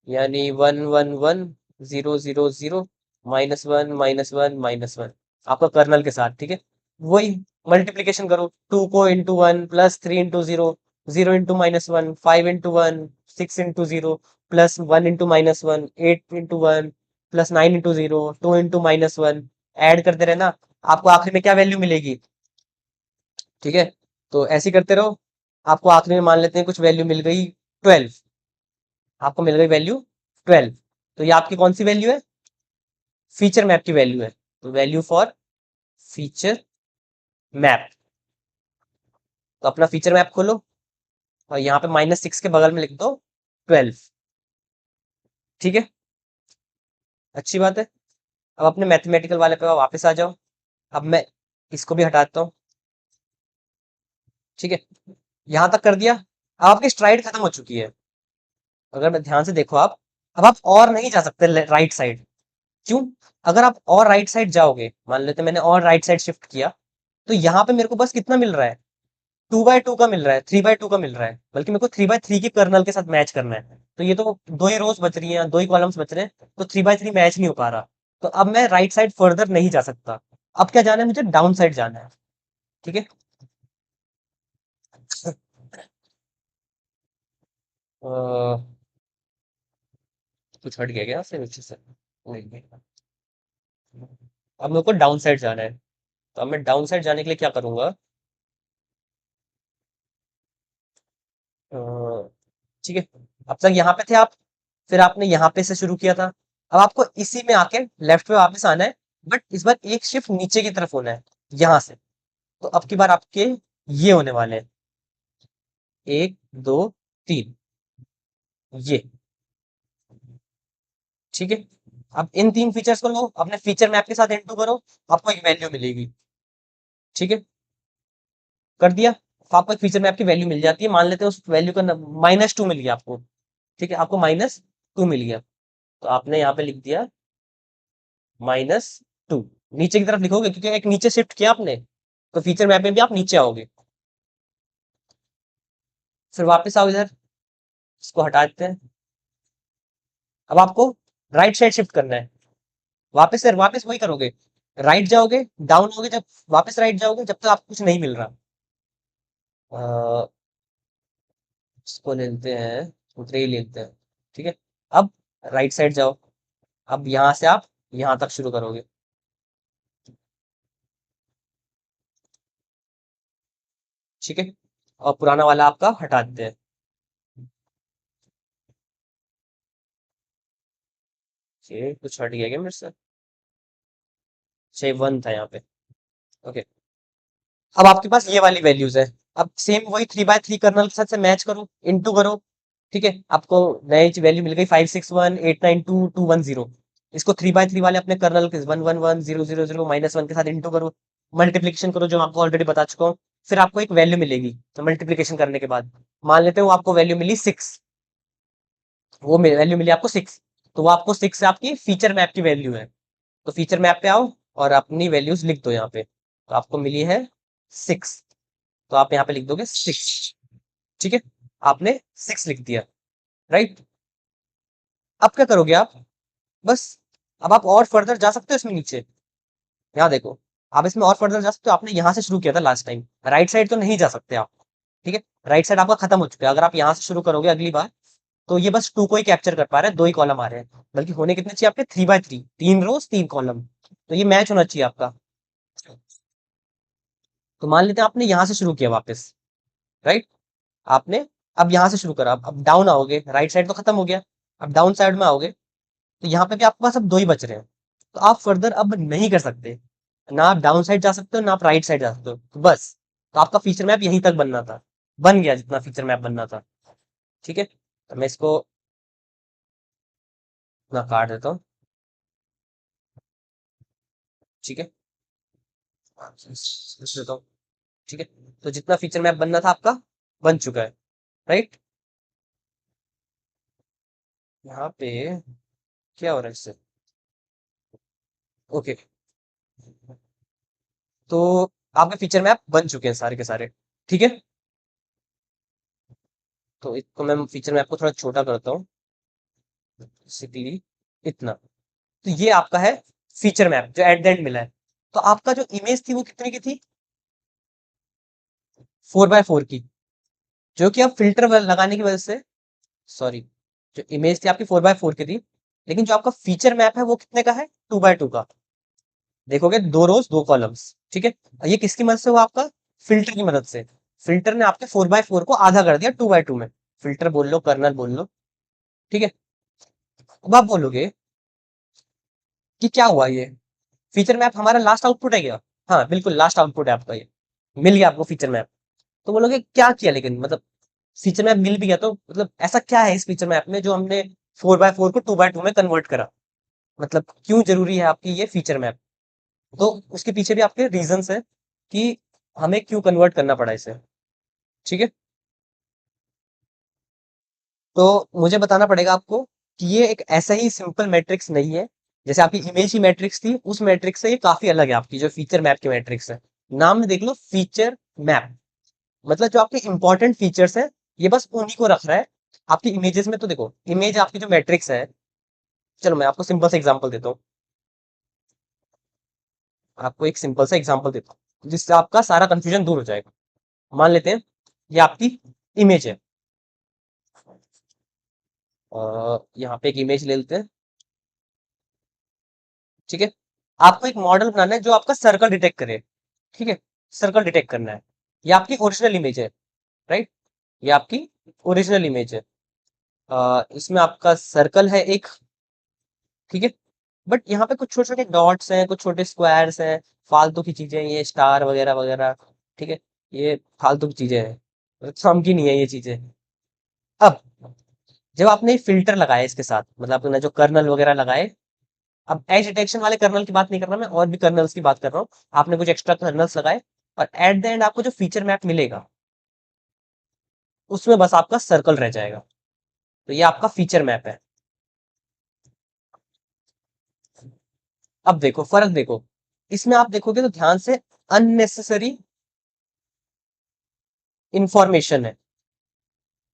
यानी 1 1 1 0 0 0 -1 -1 -1 आपका कर्नल के साथ। ठीक है, वही मल्टीप्लीकेशन करो, 2 को into 1, plus 3 into 0, 0 into -1, 5 into 1, 6 into 0, plus 1 into -1, 8 into 1, plus 9 into 0, 2 into -1, add करते रहना। आपको आखिर में क्या वैल्यू मिलेगी? ठीक है, तो ऐसे ही करते रहो। आपको आखिरी में मान लेते हैं कुछ वैल्यू मिल गई 12, आपको मिल गई वैल्यू 12। तो ये आपकी कौन सी वैल्यू है? फीचर मैप की वैल्यू है। तो वैल्यू फॉर फीचर मैप। तो अपना फीचर मैप खोलो, और यहाँ पे -6 के बगल में लिख दो 12। ठीक है, अच्छी बात है। अब अपने मैथमेटिकल वाले पे वापस आ जाओ। अब मैं इसको भी हटाता हूँ। ठीक है, यहां तक कर दिया। अब आपकी स्ट्राइड खत्म हो चुकी है। अगर मैं ध्यान से देखो आप, अब आप और नहीं जा सकते राइट साइड। क्यों? अगर आप और राइट साइड जाओगे, मान लेते मैंने और राइट साइड शिफ्ट किया, तो यहाँ पे मेरे को बस कितना मिल रहा है, 2/2 का मिल रहा है, 3/2 का मिल रहा है, बल्कि मेरे को 3/3 के कर्नल के साथ मैच करना है। तो ये तो दो ही रोज बच रही हैं, दो ही कॉलम्स बच रहे हैं, तो 3/3 मैच नहीं हो पा रहा। तो अब मैं राइट साइड फर्दर नहीं जा सकता। अब क्या जाना है मुझे, डाउन साइड जाना है। ठीक है। अ, कुछ हट गया क्या से नीचे से? नहीं नहीं। अब मेरे को डाउन साइड जाना है। तो अब मैं डाउन साइड जाने के लिए क्या करूंगा? अ, ठीक है। अब तक यहाँ पे थे आप, फिर आपने यहाँ पे से शुरू किया था। अब आपको इसी में आके लेफ्ट पे वापस आना है, बट इस बार एक शिफ्ट नीचे की तरफ होना है, यहाँ से। तो अब की बार आपके ये होने वाले हैं, 1 2 3, ये। ठीक है। अब इन तीन फीचर्स को लो, अपने फीचर मैप के साथ इनटू करो, आपको एक वैल्यू मिलेगी। ठीक है, कर दिया। तो आपको एक फीचर मैप की वैल्यू मिल जाती है, मान लेते हैं उस वैल्यू का -2 मिल गया आपको। ठीक है, आपको -2 मिल गया, तो आपने यहाँ पे लिख दिया -2। नीचे की तरफ लिखोगे क्योंकि एक नीचे शिफ्ट किया आपने, तो फीचर मैप में भी आप नीचे आओगे। फिर वापस आओ इधर, इसको हटा देते हैं। अब आपको राइट साइड शिफ्ट करना है। वापस से वापस वही करोगे, राइट जाओगे, डाउन होगे, जब वापस राइट जाओगे, जब तक आपको कुछ नहीं मिल रहा। अ, इसको ले लेते हैं, उतरे ही ले लेते हैं। ठीक है। अब राइट साइड जाओ। अब यहाँ से आप यहाँ तक शुरू करोगे। ठीक है, और पुराना वाला आपका हटा देते हैं। ये कुछ हट गया क्या मेरे से? 1 था यहाँ पे। ओके। अब आपके पास ये वाली वैल्यूज है। अब सेम वही 3/3 कर्नल के साथ से मैच करो, इनटू करो। ठीक है, आपको नई वैल्यू मिल गई 561 892 210। इसको 3/3 वाले अपने कर्नल के 1 1 1 0 0 0 -1 के साथ इंटू करो, मल्टीप्लीकेशन करो, जो मैं आपको ऑलरेडी बता चुका हूँ। फिर आपको एक वैल्यू मिलेगी, तो मल्टीप्लीकेशन करने के बाद मान लेते हैं वो आपको वैल्यू मिली 6। वो वैल्यू मिली आपको 6, तो वो आपको 6 से आपकी फीचर मैप की वैल्यू है। तो फीचर मैप पे आओ और अपनी वैल्यूज लिख दो यहाँ पे। तो आपको मिली है 6, तो आप यहाँ पे लिख दोगे 6। ठीक है, आपने 6 लिख दिया। राइट। अब क्या करोगे आप? बस, अब आप और फर्दर जा सकते हो इसमें नीचे। यहाँ देखो, आप इसमें और फर्दर जा सकते हो। आपने यहाँ से शुरू किया था लास्ट टाइम, राइट साइड तो नहीं जा सकते आप। ठीक है, राइट साइड आपका खत्म हो चुका है। अगर आप यहाँ से शुरू करोगे अगली बार, तो ये बस 2 को ही कैप्चर कर पा रहे हैं, 2 ही कॉलम आ रहे हैं, बल्कि होने कितने चाहिए आपके? 3/3, 3 रोज 3 कॉलम। तो ये मैच होना चाहिए आपका। तो मान लेते हैं आपने यहाँ से शुरू किया वापस। राइट। आपने अब यहाँ से शुरू करा, अब डाउन आओगे, राइट साइड तो खत्म हो गया। अब डाउन साइड में आओगे, तो यहाँ पे भी आपके पास अब 2 ही बच रहे हैं। तो आप फर्दर अब नहीं कर सकते, ना आप डाउन साइड जा सकते हो, ना आप राइट साइड जा सकते हो। तो बस, तो आपका फीचर मैप यहीं तक बनना था, बन गया जितना फीचर मैप बनना था। ठीक है, तो मैं इसको ना काट देता हूँ। ठीक है, लिख देता हूँ। ठीक है, तो जितना फीचर मैप बनना था आपका बन चुका है। राइट। यहाँ पे क्या हो रहा है इससे? ओके, तो आपके फीचर मैप बन चुके हैं सारे के सारे। ठीक है, तो इसको मैं फीचर मैप को थोड़ा छोटा करता हूँ, बेसिकली इतना। तो ये आपका है फीचर मैप जो एट द एंड मिला है। तो आपका जो इमेज थी वो कितने की थी? 4/4 की, जो कि आप फिल्टर लगाने की वजह से, सॉरी, जो इमेज थी आपकी 4/4 की थी, लेकिन जो आपका फीचर मैप है वो कितने का है? 2/2 का। देखोगे 2 रोज 2 कॉलम्स। ठीक है, और ये किसकी मदद से हुआ? आपका फिल्टर की मदद से। फिल्टर ने आपके 4/4 को आधा कर दिया 2/2 में। फिल्टर बोल लो, कर्नल बोल लो। ठीक है, अब आप बोलोगे कि क्या हुआ ये, फीचर मैप हमारा लास्ट आउटपुट है क्या? हाँ बिल्कुल, लास्ट आउटपुट है आपका ये, मिल गया आपको फीचर मैप। तो बोलोगे क्या किया, लेकिन मतलब फीचर मैप मिल भी गया, तो मतलब ऐसा क्या है इस फीचर मैप में जो हमने 4/4 को 2/2 में कन्वर्ट करा? मतलब क्यों जरूरी है आपकी ये फीचर मैप? तो उसके पीछे भी आपके रीजंस है कि हमें क्यों कन्वर्ट करना पड़ा इसे। ठीक है, तो मुझे बताना पड़ेगा आपको कि ये एक ऐसा ही सिंपल मैट्रिक्स नहीं है। जैसे आपकी इमेज की मैट्रिक्स थी, उस मैट्रिक्स से ये काफी अलग है आपकी जो फीचर मैप की मैट्रिक्स है। नाम में देख लो फीचर मैप, मतलब जो आपके इंपॉर्टेंट फीचर्स है ये बस उन्हीं को रख रहा है। आपकी इमेजेस में तो देखो, इमेज आपकी जो मैट्रिक्स है, चलो मैं आपको सिंपल सा एग्जांपल देता हूँ। आपको एक सिंपल सा एग्जांपल देता हूँ जिससे आपका सारा कंफ्यूजन दूर हो जाएगा। मान लेते हैं ये आपकी इमेज है, यहाँ पे एक इमेज ले लेते हैं। ठीक है, आपको एक मॉडल बनाना है जो आपका सर्कल डिटेक्ट करे। ठीक है, सर्कल डिटेक्ट करना है। ये आपकी ओरिजिनल इमेज है, राइट? ये आपकी ओरिजिनल इमेज है। इसमें आपका सर्कल है एक। ठीक है, बट यहाँ पे कुछ छोटे छोटे डॉट्स हैं, कुछ छोटे स्क्वायर्स हैं, फालतू की चीजें हैं, ये स्टार वगैरह वगैरह। ठीक है, ये फालतू की चीजें हैं, मतलब काम की नहीं है ये चीजें। अब जब आपने फिल्टर लगाया इसके साथ, मतलब आपने जो कर्नल वगैरह लगाए, अब एज डिटेक्शन वाले कर्नल की बात नहीं कर रहा मैं, और भी कर्नल्स की बात कर रहा हूँ। आपने कुछ एक्स्ट्रा कर्नल्स लगाए, और एट द एंड आपको जो फीचर मैप मिलेगा उसमें बस आपका सर्कल रह जाएगा। तो ये आपका फीचर मैप है। अब देखो फर्क देखो, इसमें आप देखोगे तो ध्यान से, अननेसेसरी इंफॉर्मेशन है,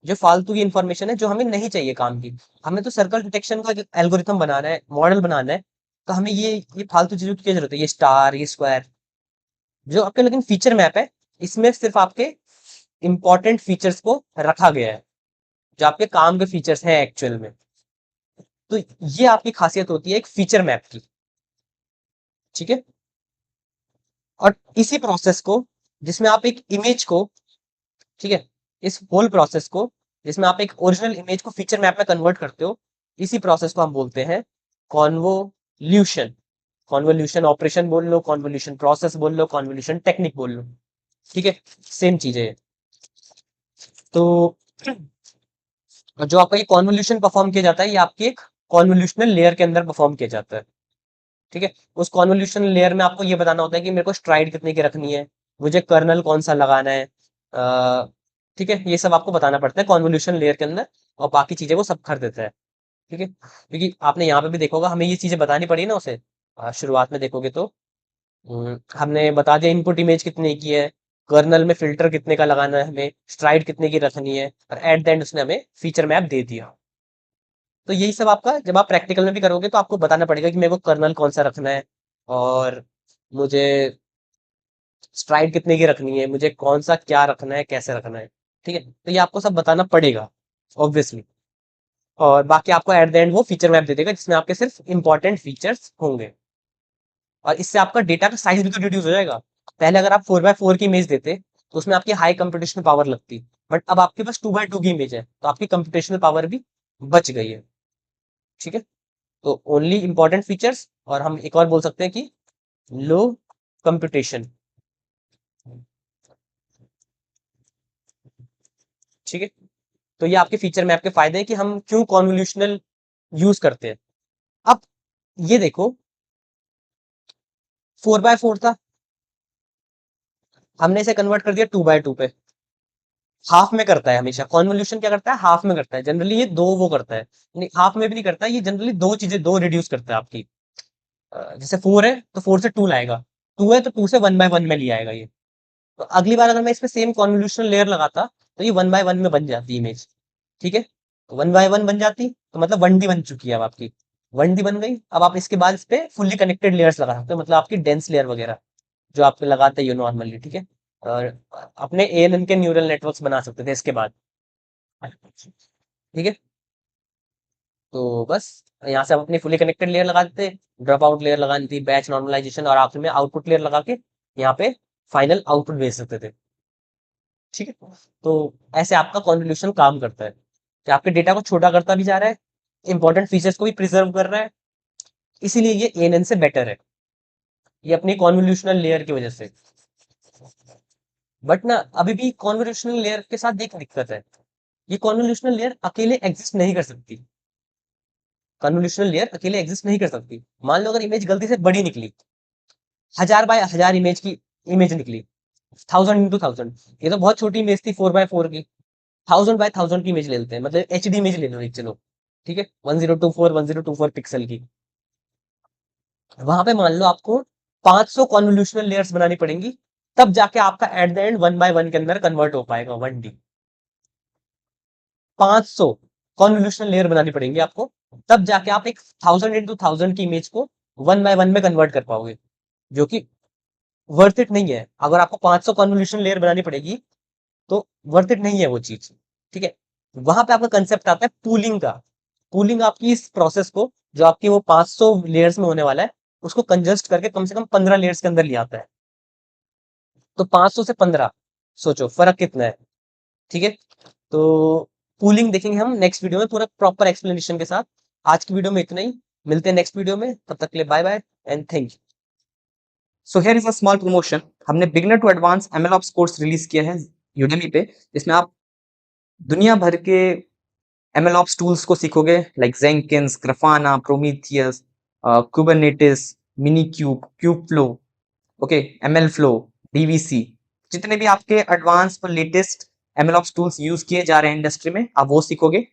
जो फालतू की इंफॉर्मेशन है जो हमें नहीं चाहिए काम की। हमें तो सर्कल डिटेक्शन का एल्गोरिथम बनाना है, मॉडल बनाना है, तो हमें ये फालतू चीजों की क्या जरूरत है, ये स्टार ये स्क्वायर। जो आपके लेकिन फीचर मैप है, इसमें सिर्फ आपके इंपॉर्टेंट फीचर्स को रखा गया है, जो आपके काम के फीचर्स हैं एक्चुअल में। तो ये आपकी खासियत होती है एक फीचर मैप की। ठीक है, और इसी प्रोसेस को, जिसमें आप एक इमेज को, ठीक है, इस होल प्रोसेस को जिसमें आप एक ओरिजिनल इमेज को फीचर मैप में कन्वर्ट करते हो, इसी प्रोसेस को हम बोलते हैं कॉन्वोल्यूशन। कॉन्वोल्यूशन ऑपरेशन बोल लो, कॉन्वोल्यूशन प्रोसेस बोल लो, कॉन्वोल्यूशन टेक्निक बोल लो। ठीक है, सेम चीज है ये। तो जो आपका ये कॉन्वोल्यूशन परफॉर्म किया जाता है, ये आपकी एक कॉन्वोल्यूशनल लेयर के अंदर परफॉर्म किया जाता है। ठीक है, उस कॉन्वोल्यूशन लेयर में आपको ये बताना होता है कि मेरे को स्ट्राइड कितने की रखनी है, मुझे कर्नल कौन सा लगाना है। ठीक है, ये सब आपको बताना पड़ता है कॉन्वोल्यूशन लेयर के अंदर, और बाकी चीजें वो सब कर देता है। ठीक है, क्योंकि आपने यहाँ पे भी देखोगा हमें ये चीजें बतानी पड़ी ना उसे। शुरुआत में देखोगे तो हमने बता दिया इनपुट इमेज कितने की है, कर्नल में फिल्टर कितने का लगाना है, हमें स्ट्राइड कितने की रखनी है, और एट द एंड उसने हमें फीचर मैप दे दिया। तो यही सब आपका जब आप प्रैक्टिकल में भी करोगे तो आपको बताना पड़ेगा कि मेरे को कर्नल कौन सा रखना है, और मुझे स्ट्राइड कितने की रखनी है, मुझे कौन सा क्या रखना है, कैसे रखना है। ठीक है, तो ये आपको सब बताना पड़ेगा ऑब्वियसली। और बाकी आपको एट द एंड वो फीचर मैप दे देगा जिसमें आपके सिर्फ इंपॉर्टेंट फीचर्स होंगे। और इससे आपका डेटा का साइज भी तो रिड्यूस हो जाएगा। पहले अगर आप 4x4 की इमेज देते तो उसमें आपकी हाई कंप्यूटेशनल पावर लगती, बट अब आपके पास 2x2 की इमेज है तो आपकी कंप्यूटेशनल पावर भी बच गई है। ठीक है, तो ओनली इंपॉर्टेंट फीचर्स, और हम एक और बोल सकते हैं कि लो कंप्यूटेशन। ठीक है, तो ये आपके फीचर मैप के फायदे हैं कि हम क्यों कॉन्वोल्यूशनल यूज करते हैं। अब ये देखो, 4x4 था, हमने इसे कन्वर्ट कर दिया 2x2 पे। हाफ में करता है हमेशा कॉन्वोल्यूशन, क्या करता है हाफ में करता है जनरली, ये दो वो करता है, नहीं हाफ में भी नहीं करता, ये जनरली दो चीजें दो रिड्यूस करता है आपकी। जैसे 4 है तो 4 से 2 लाएगा, 2 है तो 2 से 1x1 में ले आएगा ये। तो अगली बार अगर मैं इस पे सेम कॉन्वोल्यूशन लेयर लगाता तो ये 1x1 में बन जाती इमेज। ठीक है, तो 1x1 बन जाती तो मतलब 1D बन चुकी है अब आपकी, 1D बन गई। अब आप इसके बाद इस पे फुल्ली कनेक्टेड लेयर्स लगा सकते हो, मतलब आपकी डेंस लेयर वगैरह जो आप लगाते हो नॉर्मली। ठीक है, और अपने ANN के न्यूरल नेटवर्क्स बना सकते थे इसके बाद। ठीक है, तो बस यहाँ से हम अपनी फुली कनेक्टेड लेयर लगा देते, ड्रॉप आउट लेयर लगानी थी, बैच नॉर्मलाइजेशन, और आखिर में आउटपुट लेयर लगा के यहाँ पे फाइनल आउटपुट भेज सकते थे। ठीक है, तो ऐसे आपका कॉन्वोल्यूशन काम करता है कि आपके डेटा को छोटा करता भी जा रहा है, इंपॉर्टेंट फीचर्स को भी प्रिजर्व कर रहा है, इसीलिए ये ANN से बेटर है, ये अपनी कॉन्वोल्यूशनल लेयर की वजह से। बट ना अभी भी कॉन्वोल्यूशनल लेयर के साथ एक दिक्कत है, ये कॉन्वोल्यूशनल लेयर अकेले एग्जिस्ट नहीं कर सकती। कन्वोल्यूशनल लेयर अकेले एग्जिस्ट नहीं कर सकती। मान लो अगर इमेज गलती से बड़ी निकली, 1000 बाय 1000 इमेज की इमेज निकली, 1000 × 1000, ये तो बहुत छोटी इमेज थी 4x4 की। 1000 बाय 1000 की इमेज ले लेते हैं, मतलब HD इमेज ले लो एक, चलो ठीक है, 1024 1024 पिक्सल की। वहां पे मान लो आपको 500 कॉन्वोल्यूशनल लेयर्स बनानी पड़ेंगी, तब जाके आपका एट द एंड 1 बाय 1 के अंदर कन्वर्ट हो पाएगा 1D। 500 कॉन्वोल्यूशनल लेयर बनानी पड़ेंगी आपको, तब जाके आप एक 1000 × 1000 की इमेज को 1 बाय 1 में कन्वर्ट कर पाओगे, जो कि वर्थ इट नहीं है। अगर आपको 500 कॉन्वोल्यूशन लेयर बनानी पड़ेगी तो वर्थ इट नहीं है वो चीज। ठीक है, वहां पे आपका कंसेप्ट आता है पूलिंग का। पूलिंग आपकी इस प्रोसेस को, जो आपकी वो 500 लेयर्स में होने वाला है, उसको कंजस्ट करके कम से कम 15 लेयर्स के अंदर ले आता है। तो 500 से 15, सोचो फर्क कितना है। ठीक है, तो पूलिंग देखेंगे हम नेक्स्ट वीडियो में पूरा प्रॉपर एक्सप्लेनेशन के साथ। आज की वीडियो में इतना ही, मिलते हैं नेक्स्ट वीडियो में, तब तक के लिए bye bye and thank you. So here is a small promotion. हमने beginner to advance MLOps course release किया है यूडेमी पे, जिसमें आप दुनिया भर के MLOps टूल्स को सीखोगे, like Jenkins, Grafana, Prometheus, Kubernetes, Minikube, Kubeflow, okay, MLflow, DVC, जितने भी आपके एडवांस और लेटेस्ट MLOps टूल्स यूज किए जा रहे हैं इंडस्ट्री में, आप वो सीखोगे।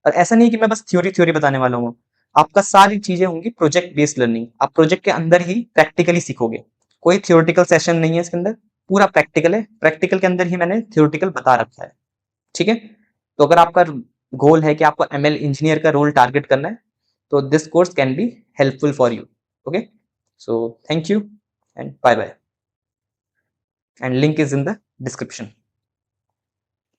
और ऐसा नहीं कि मैं बस थ्योरी थ्योरी बताने वाला हूँ, आपका सारी चीजें होंगी प्रोजेक्ट बेस्ड लर्निंग। आप प्रोजेक्ट के अंदर ही प्रैक्टिकली सीखोगे, कोई थ्योरेटिकल सेशन नहीं है इसके अंदर, पूरा प्रैक्टिकल है। प्रैक्टिकल के अंदर ही मैंने थ्योरेटिकल बता रखा है। ठीक है, तो अगर आपका गोल है कि आपको ML इंजीनियर का रोल टारगेट करना है, तो this course can be helpful for you. Okay, so thank you and bye bye, and link is in the description.